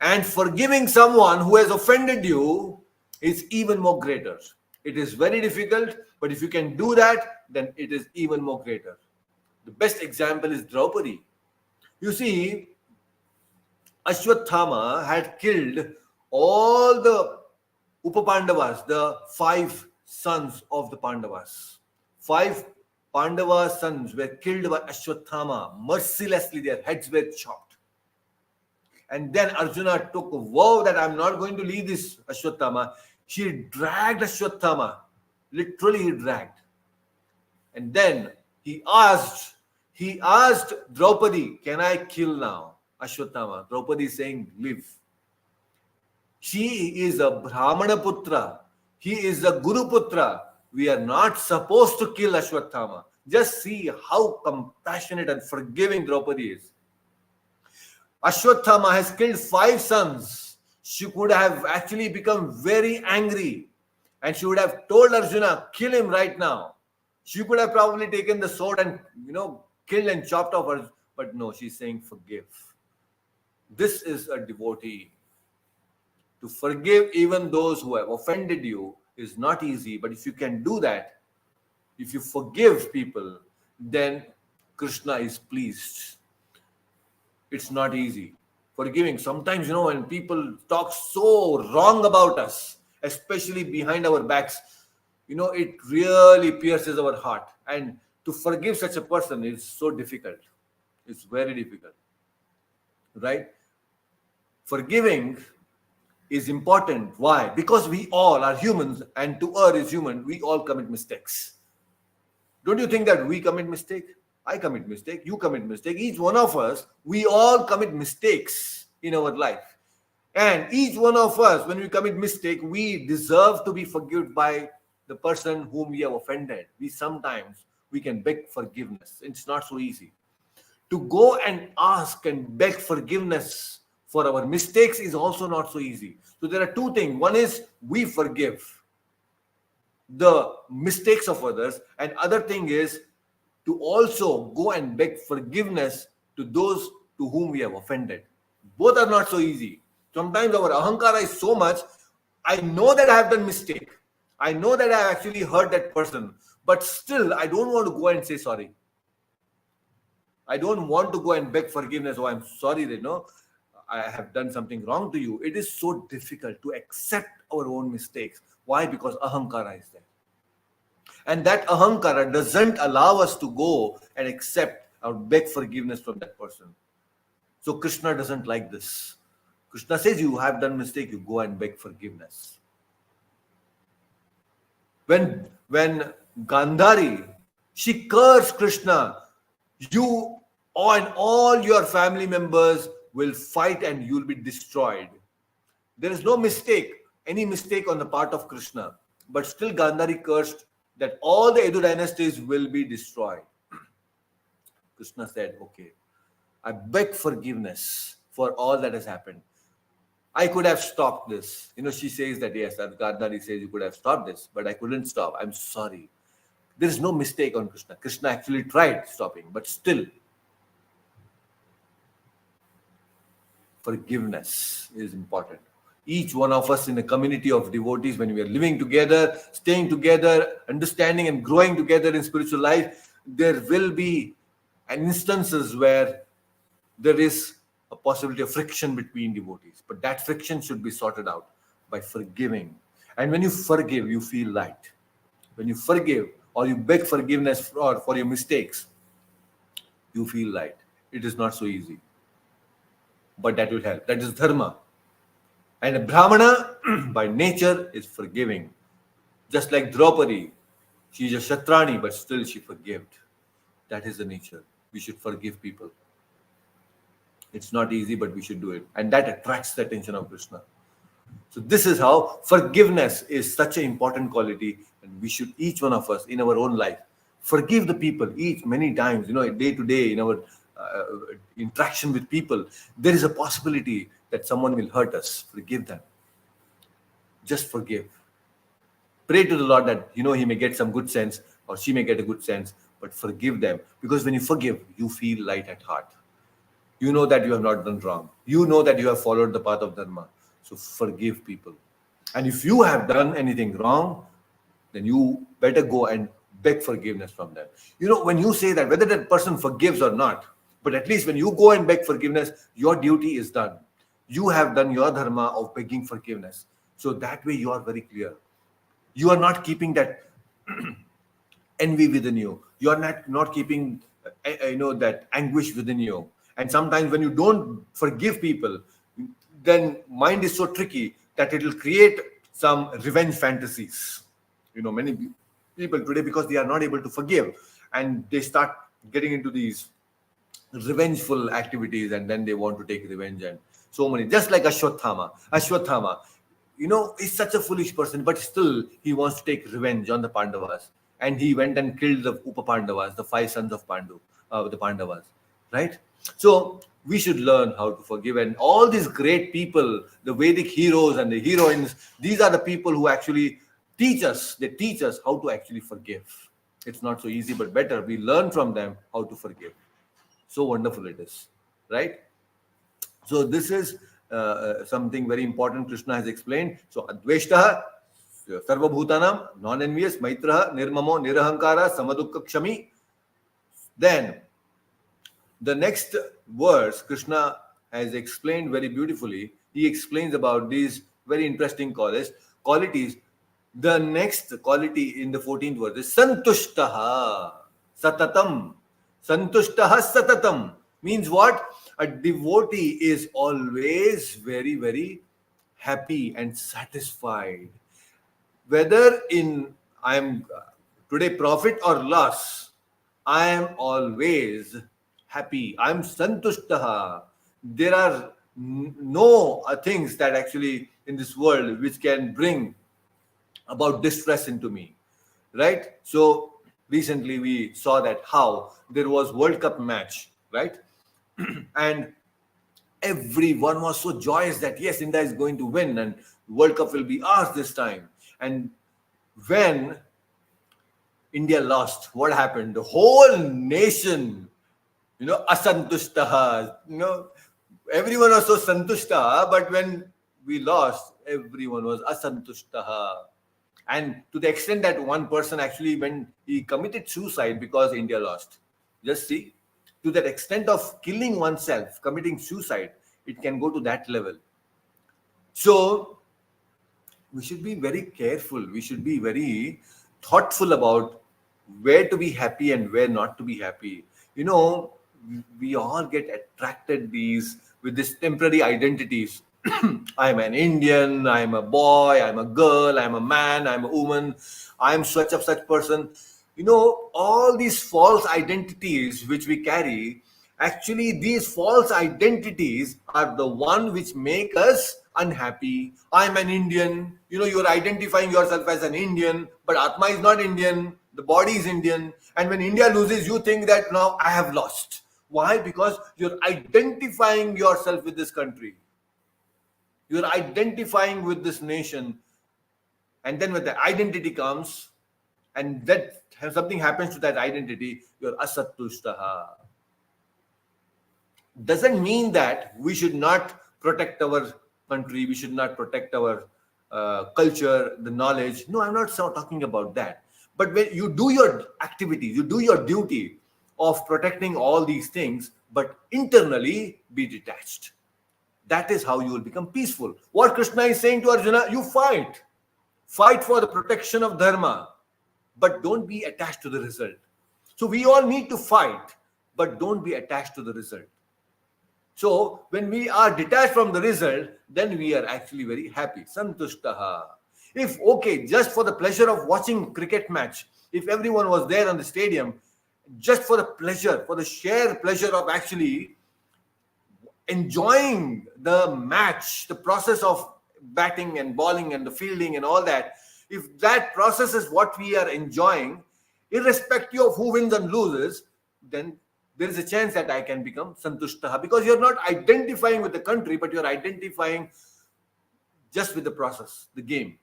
And forgiving someone who has offended you is even more greater. It is very difficult, but if you can do that, then it is even more greater. The best example is Draupadi. You see, Ashwathama had killed all the Upapandavas, the 5 sons of the Pandavas. 5 Pandava sons were killed by Ashwathama. Mercilessly, their heads were chopped. And then Arjuna took a vow that I'm not going to leave this Ashwathama. She dragged Ashwathama. Literally, he dragged. And then he asked Draupadi, can I kill now Ashwathama? Draupadi is saying, live. She is a Brahmana Putra. He is a Guru Putra. We are not supposed to kill Ashwathama. Just see how compassionate and forgiving Draupadi is. Ashwathama has killed 5 sons. She could have actually become very angry. And she would have told Arjuna, kill him right now. She could have probably taken the sword and, killed and chopped off her. But no, she's saying forgive. This is a devotee. To forgive even those who have offended you is not easy. But if you can do that, if you forgive people, then Krishna is pleased. It's not easy. Forgiving. Sometimes, when people talk so wrong about us, especially behind our backs, it really pierces our heart. And to forgive such a person is so difficult. It's very difficult. Right? Forgiving is important. Why? Because we all are humans, and to err is human. We all commit mistakes. Don't you think that we commit mistake? I commit mistake. You commit mistake. Each one of us, we all commit mistakes in our life. And each one of us, when we commit mistake, we deserve to be forgiven by the person whom we have offended. Sometimes we can beg forgiveness. It's not so easy. To go and ask and beg forgiveness for our mistakes is also not so easy. So there are two things. One is we forgive the mistakes of others, and other thing is to also go and beg forgiveness to those to whom we have offended. Both are not so easy. Sometimes our ahankara is so much, I know that I have done mistake. I know that I have actually hurt that person, but still I don't want to go and say sorry. I don't want to go and beg forgiveness. Oh, I'm sorry that I have done something wrong to you. It is so difficult to accept our own mistakes. Why? Because ahankara is there. And that ahankara doesn't allow us to go and accept or beg forgiveness from that person. So Krishna doesn't like this. Krishna says you have done mistake, you go and beg forgiveness. When Gandhari, she cursed Krishna, you and all your family members will fight and you'll be destroyed. There is no mistake, any mistake on the part of Krishna. But still Gandhari cursed that all the Edu dynasties will be destroyed. Krishna said, okay, I beg forgiveness for all that has happened. I could have stopped this. She says that, yes, Gandhari says you could have stopped this, but I couldn't stop. I'm sorry. There is no mistake on Krishna. Krishna actually tried stopping, but still, forgiveness is important. Each one of us in a community of devotees, when we are living together, staying together, understanding and growing together in spiritual life, there will be instances where there is a possibility of friction between devotees. But that friction should be sorted out by forgiving. And when you forgive, you feel light. When you forgive or you beg forgiveness for your mistakes, you feel light. It is not so easy. But that will help. That is dharma. And a Brahmana, by nature, is forgiving. Just like Draupadi, she is a Kshatrani, but still she forgave. That is the nature. We should forgive people. It's not easy, but we should do it. And that attracts the attention of Krishna. So this is how forgiveness is such an important quality. And we should, each one of us in our own life, forgive the people many times, day to day in our interaction with people. There is a possibility that someone will hurt us. Forgive them. Just forgive. Pray to the Lord that, he may get some good sense or she may get a good sense, but forgive them. Because when you forgive, you feel light at heart. You know that you have not done wrong. You know that you have followed the path of Dharma. So forgive people. And if you have done anything wrong, then you better go and beg forgiveness from them. When you say that, whether that person forgives or not, but at least when you go and beg forgiveness, your duty is done. You have done your dharma of begging forgiveness. So that way you are very clear. You are not keeping that envy within you. You are not keeping that anguish within you. And sometimes when you don't forgive people, then mind is so tricky that it will create some revenge fantasies. Many people today, because they are not able to forgive, and they start getting into these revengeful activities, and then they want to take revenge, and so many. Just like Ashwathama, is such a foolish person, but still he wants to take revenge on the Pandavas, and he went and killed the Upa-Pandavas, the 5 sons of the Pandavas, right? So we should learn how to forgive. And all these great people, the Vedic heroes and the heroines, these are the people who actually They teach us how to actually forgive. It's not so easy, but better. We learn from them how to forgive. So wonderful it is, right? So this is something very important Krishna has explained. So Adveshtaha, Sarvabhutanam, non-envious, Maitraha, Nirmamo, Nirahankara, Samadukka Kshami. Then the next verse, Krishna has explained very beautifully. He explains about these very interesting qualities. The next quality in the 14th verse is Santushtaha Satatam. Santushtaha Satatam means what? A devotee is always very, very happy and satisfied. Whether in I am today profit or loss, I am always happy. I am santushtaha. There are no things that actually in this world which can bring about distress into me, right? So recently we saw that how there was World Cup match, right? And everyone was so joyous that yes, India is going to win and World Cup will be ours this time. And when India lost, what happened? The whole nation, asantushtaha, everyone was so santushta, but when we lost, everyone was asantushtaha. And to the extent that one person actually, when he committed suicide because India lost, just see, to that extent of killing oneself, committing suicide, it can go to that level. So we should be very careful. We should be very thoughtful about where to be happy and where not to be happy. We all get attracted with these temporary identities. I'm an Indian, I'm a boy, I'm a girl, I'm a man, I'm a woman, I'm such person. All these false identities which we carry, actually these false identities are the one which make us unhappy. I'm an Indian. You're identifying yourself as an Indian, but Atma is not Indian. The body is Indian. And when India loses, you think that now I have lost. Why? Because you're identifying yourself with this country. You're identifying with this nation. And then when the identity comes, and that something happens to that identity, you're asattushtaha. Doesn't mean that we should not protect our country, we should not protect our culture, the knowledge. No, I'm not talking about that. But when you do your activities, you do your duty of protecting all these things, but internally be detached. That is how you will become peaceful. What Krishna is saying to Arjuna, you fight. Fight for the protection of dharma, but don't be attached to the result. So we all need to fight, but don't be attached to the result. So when we are detached from the result, then we are actually very happy. Santushtaha. If, just for the pleasure of watching cricket match, if everyone was there on the stadium, just for the pleasure, for the sheer pleasure of actually enjoying the match, the process of batting and bowling and the fielding and all that, if that process is what we are enjoying, irrespective of who wins and loses, then there is a chance that I can become santushtaha, because you're not identifying with the country, but you're identifying just with the process, the game.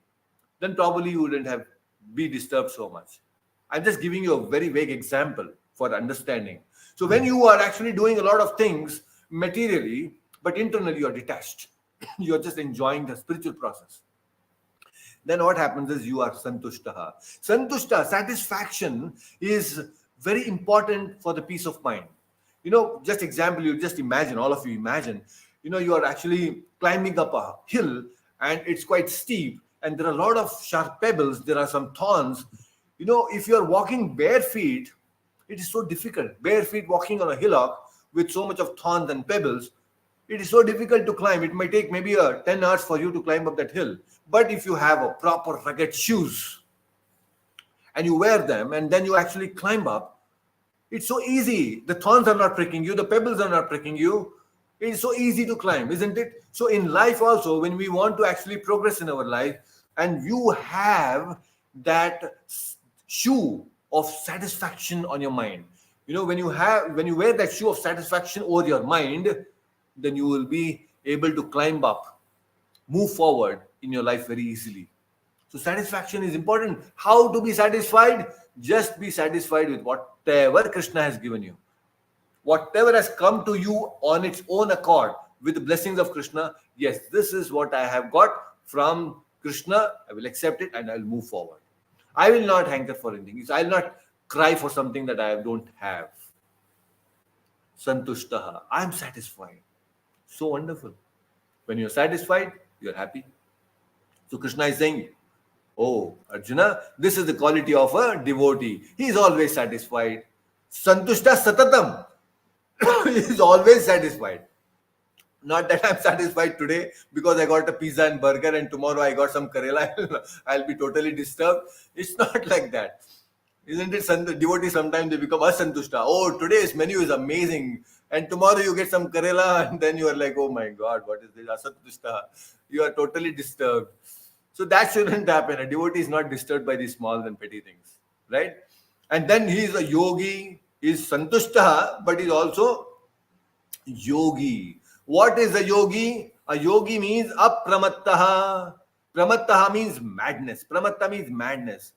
Then probably you wouldn't be disturbed so much. I'm just giving you a very vague example for understanding. So when you are actually doing a lot of things materially, but internally you're detached, you're just enjoying the spiritual process, then what happens is you are santushtaha. Santushta, satisfaction, is very important for the peace of mind. Just example, you just imagine, all of you imagine, you are actually climbing up a hill and it's quite steep and there are a lot of sharp pebbles, there are some thorns. If you're walking bare feet, it is so difficult. Bare feet walking on a hillock with so much of thorns and pebbles, it is so difficult to climb. It might take maybe 10 hours for you to climb up that hill. But if you have a proper rugged shoes and you wear them and then you actually climb up, it's so easy. The thorns are not pricking you, the pebbles are not pricking you. It is so easy to climb, isn't it? So in life also, when we want to actually progress in our life, and you have that shoe of satisfaction on your mind, when you wear that shoe of satisfaction over your mind, then you will be able to climb up, move forward in your life very easily. So satisfaction is important. How to be satisfied? Just be satisfied with whatever Krishna has given you. Whatever has come to you on its own accord with the blessings of Krishna, yes, this is what I have got from Krishna. I will accept it and I will move forward. I will not hanker for anything. I will not cry for something that I don't have. Santushtaha. I am satisfied. So wonderful. When you're satisfied, you're happy. So Krishna is saying, oh, Arjuna, this is the quality of a devotee. He is always satisfied. Santushta satatam. He is always satisfied. Not that I'm satisfied today because I got a pizza and burger and tomorrow I got some Karela. I'll be totally disturbed. It's not like that. Isn't it? Devotees sometimes they become asantushta. Oh, today's menu is amazing. And tomorrow you get some Karela and then you are like, oh my God, what is this? Asantushta. You are totally disturbed. So that shouldn't happen. A devotee is not disturbed by these small and petty things. Right? And then he is a yogi, he is santushta, but he is also yogi. What is a yogi? A yogi means apramattaha. Pramattaha means madness. Pramatta means madness.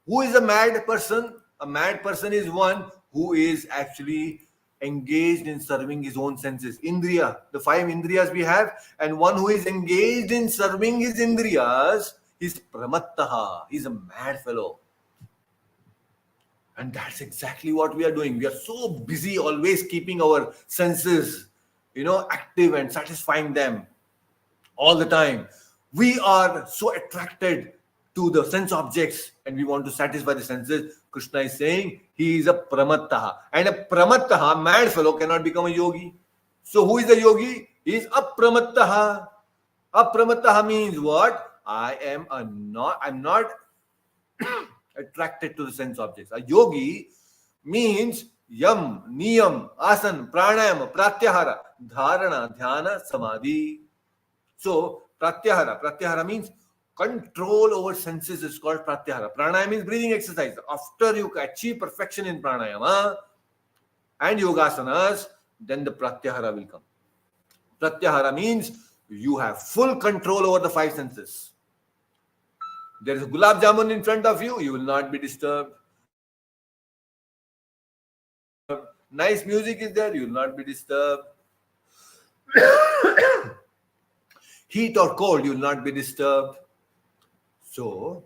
Who is a mad person? A mad person is one who is actually engaged in serving his own senses. Indriya, the 5 indriyas we have, and one who is engaged in serving his indriyas is pramattaha. He's a mad fellow. And that's exactly what we are doing. We are so busy always keeping our senses, active and satisfying them all the time. We are so attracted to the sense objects and we want to satisfy the senses. Krishna is saying he is a pramattaha. And a pramattaha, mad fellow, cannot become a yogi. So who is a yogi? He is apramattaha. Apramattaha means what? I'm not attracted to the sense objects. A yogi means yam, niyam, asan, pranayam, pratyahara, dharana, dhyana, samadhi. So pratyahara means control over senses is called pratyahara. Pranayama means breathing exercise. After you achieve perfection in pranayama and yogasanas, then the pratyahara will come. Pratyahara means you have full control over the 5 senses. There is a gulab jamun in front of you, you will not be disturbed. Nice music is there, you will not be disturbed. Heat or cold, you will not be disturbed. So,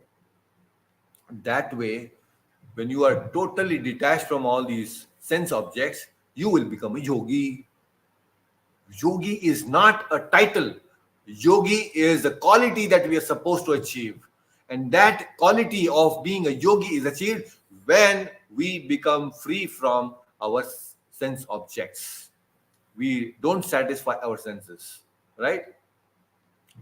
that way, when you are totally detached from all these sense objects, you will become a yogi. Yogi is not a title. Yogi is a quality that we are supposed to achieve. And that quality of being a yogi is achieved when we become free from our sense objects. We don't satisfy our senses, right?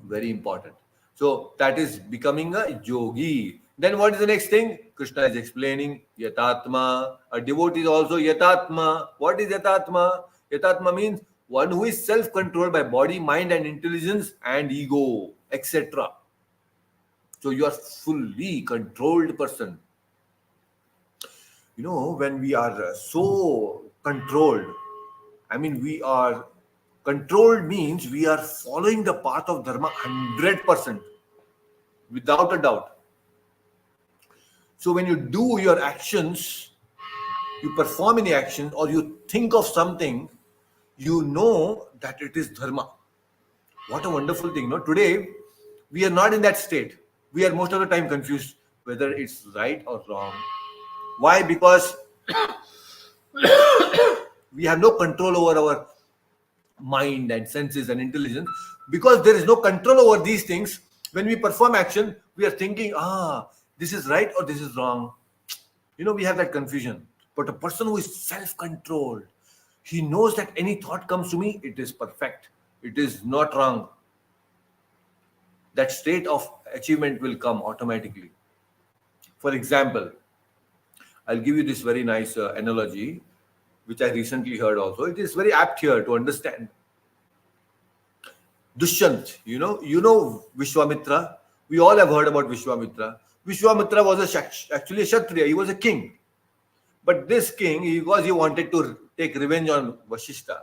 Very important. So that is becoming a yogi. Then what is the next thing? Krishna is explaining yatatma. A devotee is also yatatma. What is yatatma? Yatatma means one who is self-controlled by body, mind and intelligence and ego, etc. So you are fully controlled person. When we are so controlled, we are controlled means we are following the path of dharma 100%, without a doubt. So when you do your actions, you perform any action or you think of something, you know that it is dharma. What a wonderful thing. Today, we are not in that state. We are most of the time confused whether it's right or wrong. Why? Because we have no control over our mind and senses and intelligence. Because there is no control over these things, when we perform action, we are thinking, this is right or this is wrong. We have that confusion. But a person who is self-controlled, he knows that any thought comes to me, it is perfect. It is not wrong. That state of achievement will come automatically. For example, I'll give you this very nice analogy, which I recently heard also. It is very apt here to understand. Dushyant, you know Vishwamitra. We all have heard about Vishwamitra. Vishwamitra was actually a Kshatriya. He was a king. But this king, because he wanted to take revenge on Vashishta,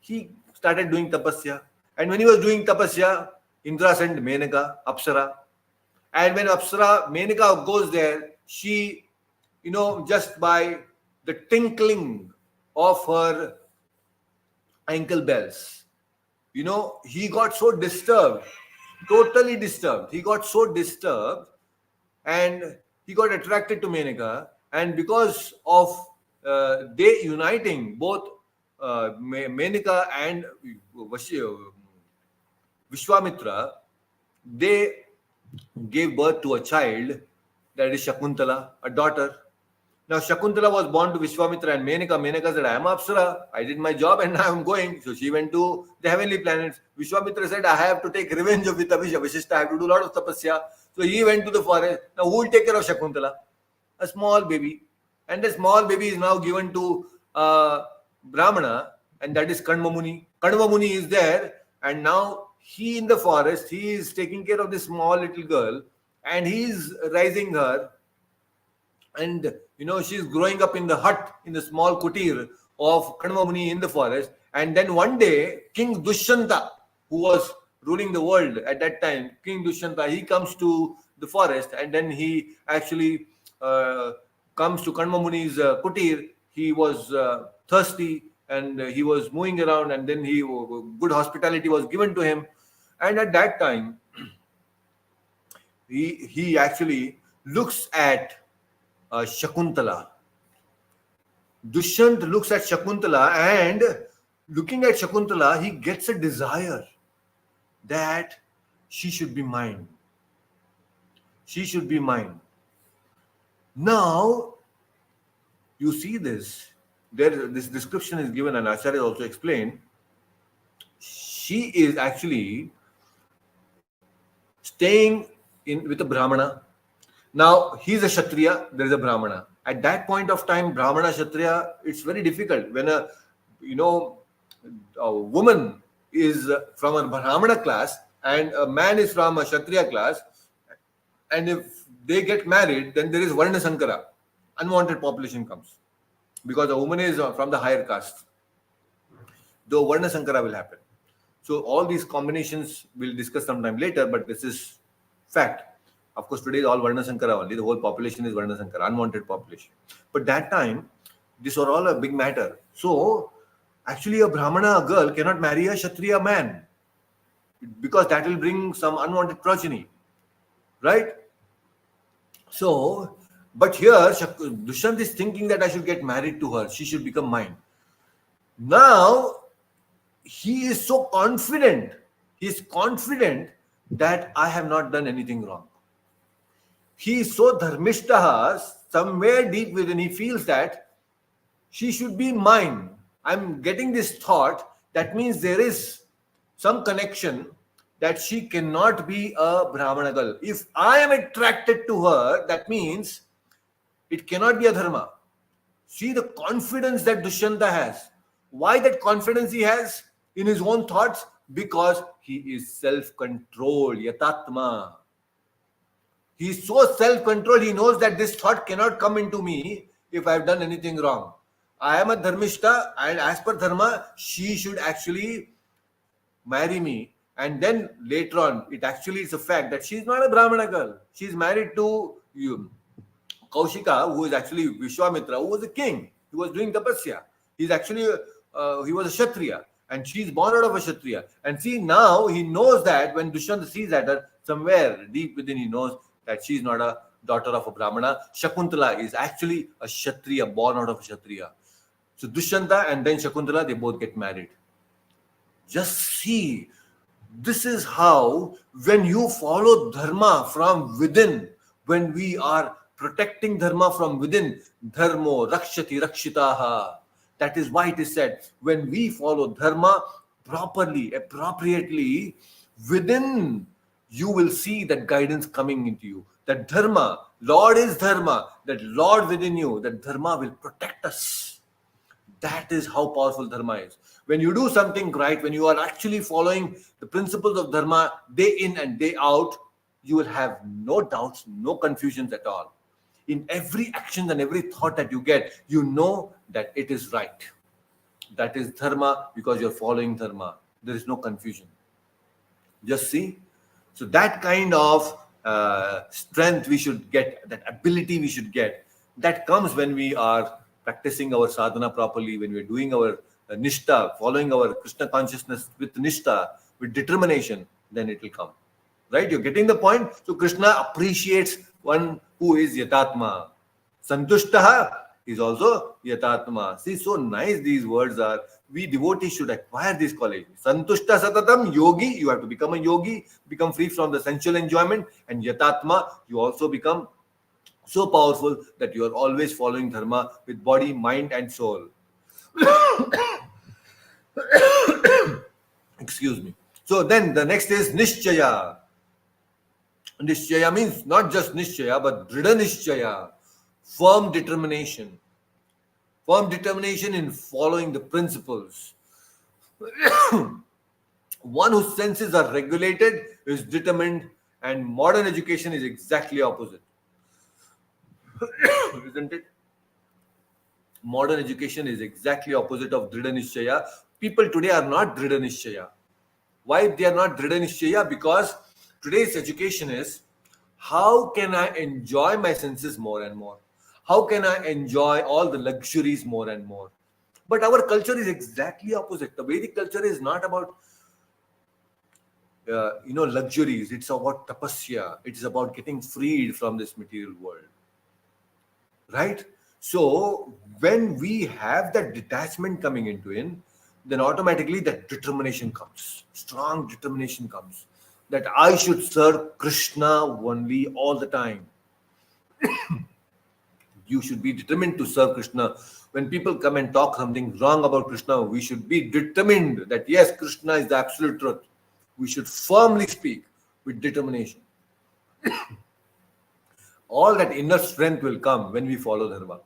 he started doing tapasya. And when he was doing tapasya, Indra sent Menaka, Apsara. And when Apsara Menaka goes there, she, just by the tinkling of her ankle bells, he got so disturbed, totally disturbed. He got so disturbed and he got attracted to Menaka. And because of they uniting both Menaka and Vishwamitra, they gave birth to a child, that is Shakuntala, a daughter. Now Shakuntala was born to Vishwamitra and Menaka. Menaka said, I am Apsara. I did my job and I am going. So she went to the heavenly planets. Vishwamitra said, I have to take revenge of Vishishta. I have to do a lot of tapasya. So he went to the forest. Now who will take care of Shakuntala? A small baby. And the small baby is now given to Brahmana, and that is Kanva Muni. Kanva Muni is there, and now he in the forest, he is taking care of this small little girl, and he is raising her. And she's growing up in the hut, in the small kutir of Kanva Muni in the forest. And then one day, King Dushyanta, who was ruling the world at that time, King Dushyanta, he comes to the forest, and then he actually comes to Kanva Muni's kutir. He was thirsty and he was moving around, and then good hospitality was given to him. And at that time, he actually looks at Shakuntala. Dushyant looks at Shakuntala, and looking at Shakuntala, he gets a desire that she should be mine. She should be mine. Now, you see this. This description is given, and Acharya also explained. She is actually staying with a Brahmana. Now, he's a Kshatriya, there is a Brahmana. At that point of time, Brahmana, Kshatriya, it's very difficult. When a woman is from a Brahmana class and a man is from a Kshatriya class, and if they get married, then there is Varna Sankara. Unwanted population comes. Because a woman is from the higher caste. Though Varna Sankara will happen. So all these combinations we'll discuss sometime later, but this is fact. Of course, today is all Varna Sankara only. The whole population is Varna Sankara, unwanted population. But that time, this was all a big matter. So, actually a Brahmana girl cannot marry a Kshatriya man, because that will bring some unwanted progeny. Right? So, but here, Dushyant is thinking that I should get married to her. She should become mine. Now, he is so confident. He is confident that I have not done anything wrong. He is so dharmishtaha, somewhere deep within, he feels that she should be mine. I'm getting this thought. That means there is some connection that she cannot be a Brahmana girl. If I am attracted to her, that means it cannot be a dharma. See the confidence that Dushyanta has. Why that confidence he has in his own thoughts? Because he is self-controlled, yatatma. He is so self-controlled, he knows that this thought cannot come into me if I have done anything wrong. I am a dharmishta, and as per dharma, she should actually marry me. And then later on, it actually is a fact that she is not a Brahmana girl. She is married to Kaushika, who is actually Vishwamitra, who was a king. He was doing tapasya. He's actually, he was a Kshatriya. And she is born out of a Kshatriya. And see, now he knows that when Dushyanta sees at her, somewhere deep within he knows that she is not a daughter of a Brahmana. Shakuntala is actually a Kshatriya, born out of a Kshatriya. So Dushyanta and then Shakuntala, they both get married. Just see, this is how, when you follow dharma from within, when we are protecting dharma from within, dharmo rakshati rakshitaha. That is why it is said, when we follow dharma properly, appropriately, within, you will see that guidance coming into you. That dharma, Lord is dharma, that Lord within you, that dharma will protect us. That is how powerful dharma is. When you do something right, when you are actually following the principles of dharma day in and day out, you will have no doubts, no confusions at all. In every action and every thought that you get, you know that it is right. That is dharma, because you're following dharma. There is no confusion. Just see. So that kind of strength we should get, that ability we should get, that comes when we are practicing our sadhana properly, when we're doing our nishta, following our Krishna consciousness with nishta, with determination, then it will come. Right? You're getting the point? So Krishna appreciates one who is yatatma. Santushtaha is also yatatma. See, so nice these words are. We devotees should acquire this quality. Santushta satatam yogi, you have to become a yogi, become free from the sensual enjoyment, and yatatma, you also become so powerful that you are always following dharma with body, mind, and soul. Excuse me. So then the next is nishchaya. Nishchaya means not just nishchaya, but drida nishchaya, firm determination. Firm determination in following the principles. One whose senses are regulated is determined, and modern education is exactly opposite. Isn't it? Modern education is exactly opposite of drida nishchaya. People today are not drida nishchaya. Why they are not drida nishchaya? Because today's education is, how can I enjoy my senses more and more? How can I enjoy all the luxuries more and more? But our culture is exactly opposite. The Vedic culture is not about luxuries. It's about tapasya. It's about getting freed from this material world. Right? So when we have that detachment coming into it, then automatically that determination comes. Strong determination comes. That I should serve Krishna only all the time. You should be determined to serve Krishna. When people come and talk something wrong about Krishna, we should be determined that yes, Krishna is the absolute truth. We should firmly speak with determination. All that inner strength will come when we follow dharma.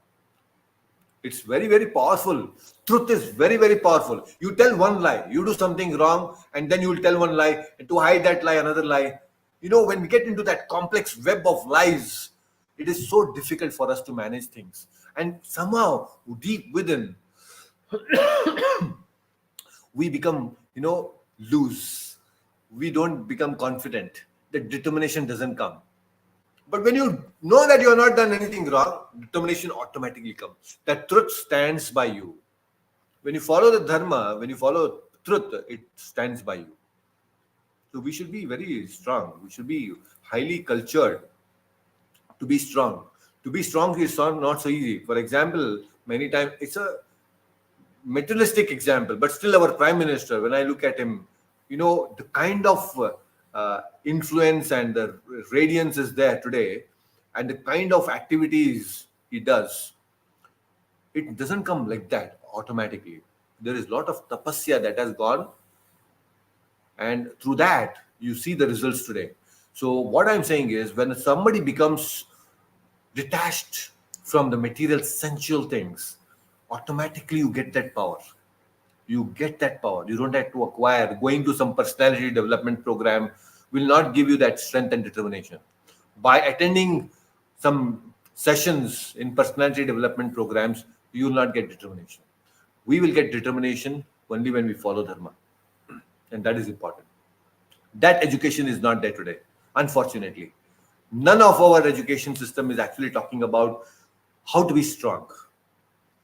It's very, very powerful. Truth is very, very powerful. You tell one lie, you do something wrong, and then you will tell one lie, and to hide that lie, another lie. When we get into that complex web of lies, it is so difficult for us to manage things. And somehow, deep within, we become, loose. We don't become confident. The determination doesn't come. But when you know that you have not done anything wrong, determination automatically comes. That truth stands by you. When you follow the dharma, when you follow truth, it stands by you. So we should be very strong. We should be highly cultured to be strong. To be strong is not so easy. For example, many times it's a materialistic example, but still our prime minister, when I look at him, the kind of influence and the radiance is there today, and the kind of activities he does, it doesn't come like that automatically. There is a lot of tapasya that has gone, and through that you see the results today. So what I'm saying is, when somebody becomes detached from the material sensual things, automatically you get that power. You get that power. You don't have to acquire. Going to some personality development program will not give you that strength and determination. By attending some sessions in personality development programs, you will not get determination. We will get determination only when we follow dharma. And that is important. That education is not there today, unfortunately. None of our education system is actually talking about how to be strong.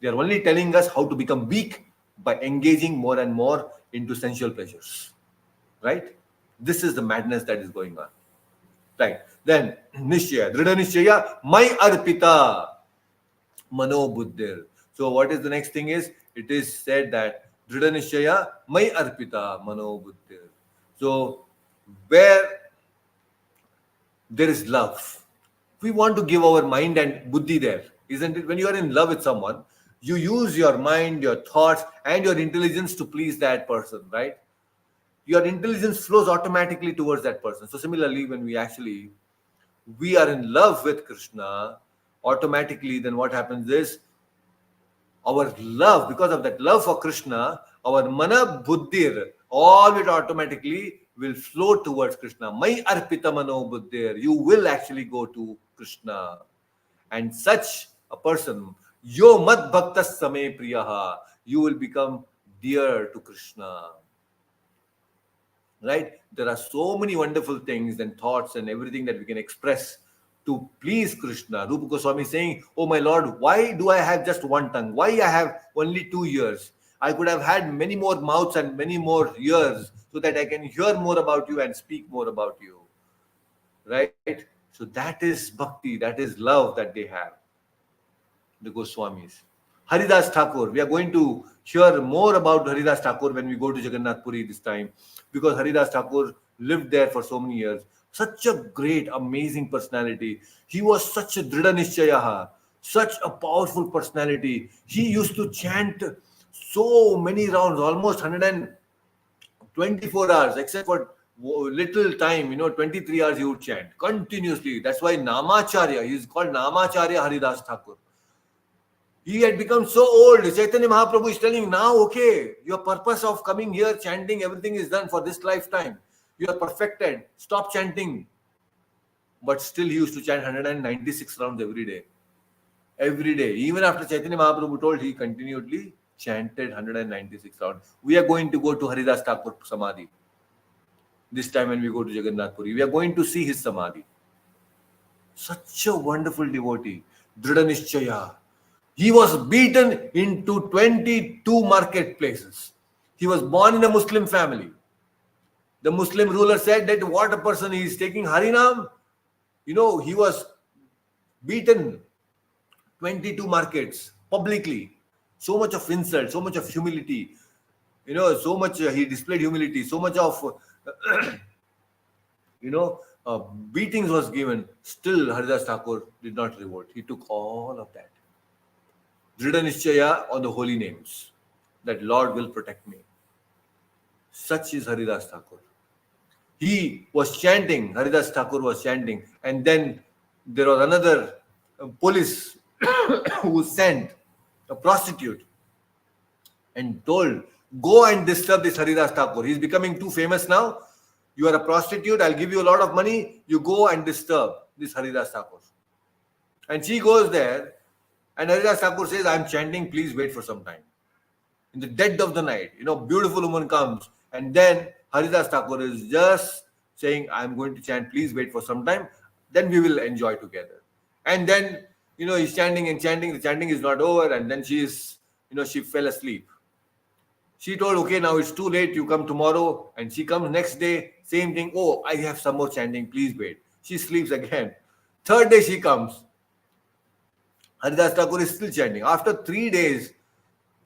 They are only telling us how to become weak by engaging more and more into sensual pleasures. Right? This is the madness that is going on. Right. Then, Nishchaya, Drida Nishchaya, Mai Arpita Mano Buddhir. So, what is the next thing is? It is said that Drida Nishchaya, Mai Arpita Mano Buddhir. So, where there is love, we want to give our mind and buddhi there, isn't it? When you are in love with someone, you use your mind, your thoughts, and your intelligence to please that person, right? Your intelligence flows automatically towards that person. So similarly, when we are in love with Krishna, automatically then what happens is, our love, because of that love for Krishna, our mana buddhir, all it automatically will flow towards Krishna. Mai arpita mano buddhir. You will actually go to Krishna. And such a person, yo mad bhaktas same priyaha, you will become dear to Krishna. right? There are so many wonderful things and thoughts and everything that we can express to please Krishna. Rupa Goswami is saying, oh my Lord, why do I have just one tongue? Why I have only 2 ears? I could have had many more mouths and many more ears so that I can hear more about you and speak more about you, right? So that is bhakti, that is love that they have, the Goswamis. Haridas Thakur. We are going to hear more about Haridas Thakur when we go to Jagannath Puri this time, because Haridas Thakur lived there for so many years. Such a great, amazing personality. He was such a Dridha Nishchayaha, such a powerful personality. He used to chant so many rounds, almost 124 hours, except for little time, 23 hours he would chant continuously. That's why Namacharya, he is called Namacharya Haridas Thakur. He had become so old. Chaitanya Mahaprabhu is telling now, okay, your purpose of coming here, chanting, everything is done for this lifetime. You are perfected. Stop chanting. But still he used to chant 196 rounds every day. Every day. Even after Chaitanya Mahaprabhu told, he continually chanted 196 rounds. We are going to go to Haridas Thakur Samadhi. This time when we go to Jagannath Puri, we are going to see his Samadhi. Such a wonderful devotee. Dridha Nishchaya. He was beaten into 22 marketplaces. He was born in a Muslim family. The Muslim ruler said that what a person is taking Harinam. He was beaten 22 markets publicly. So much of insult, so much of humility. So much he displayed humility. So much of, beatings was given. Still Haridas Thakur did not revolt. He took all of that. Dridha Nishchaya on the holy names, that Lord will protect me. Such is Haridas Thakur. He was chanting, Haridas Thakur was chanting, and then there was another police who sent a prostitute and told, go and disturb this Haridas Thakur. He's becoming too famous now. You are a prostitute, I'll give you a lot of money. You go and disturb this Haridas Thakur. And she goes there. And Haridas Thakur says, I'm chanting, please wait for some time. In the dead of the night, beautiful woman comes. And then Haridas Thakur is just saying, I'm going to chant, please wait for some time. Then we will enjoy together. And then, he's chanting and chanting. The chanting is not over. And then she fell asleep. She told, okay, now it's too late. You come tomorrow. And she comes next day, same thing. Oh, I have some more chanting. Please wait. She sleeps again. Third day she comes. Haridas Thakur is still chanting. After 3 days,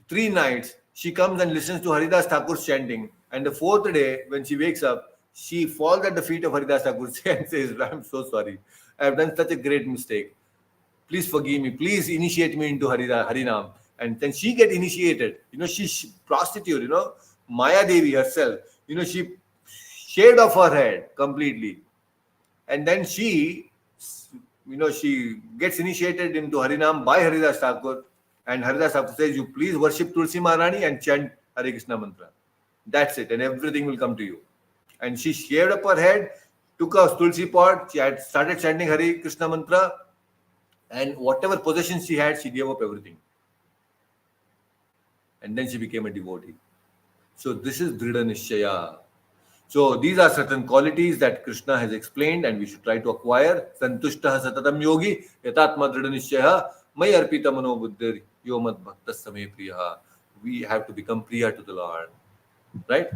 3 nights, she comes and listens to Haridas Thakur's chanting. And the fourth day, when she wakes up, she falls at the feet of Haridas Thakur and says, I'm so sorry. I have done such a great mistake. Please forgive me. Please initiate me into Harinam. And then she get initiated. She's prostitute, Maya Devi herself. She shaved off her head completely. And then she gets initiated into Harinam by Haridas Thakur, and Haridas Thakur says, you please worship Tulsi Maharani and chant Hare Krishna mantra. That's it, and everything will come to you. And she shaved up her head, took a Tulsi pot, she had started chanting Hare Krishna mantra, and whatever possessions she had, she gave up everything. And then she became a devotee. So this is Dridha Nishchaya. So these are certain qualities that Krishna has explained and we should try to acquire. Santushtaha satatam yogi yatatma dridha nishchaya may arpita mano buddhir yomad bhaktas same priyaha. We have to become priya to the Lord. Right?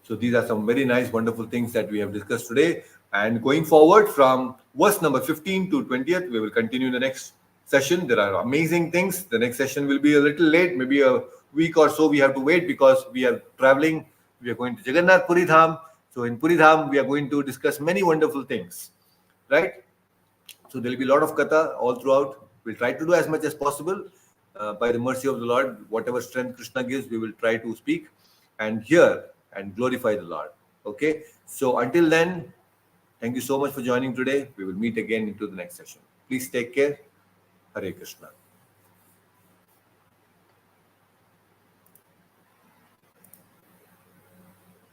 So these are some very nice, wonderful things that we have discussed today. And going forward from verse number 15 to 20th, we will continue in the next session. There are amazing things. The next session will be a little late, maybe a week or so we have to wait because we are traveling. We are going to Jagannath Puri Dham. So in Puri Dham, we are going to discuss many wonderful things, right? So there will be a lot of katha all throughout. We'll try to do as much as possible. By the mercy of the Lord, whatever strength Krishna gives, we will try to speak and hear and glorify the Lord. Okay? So until then, thank you so much for joining today. We will meet again into the next session. Please take care. Hare Krishna.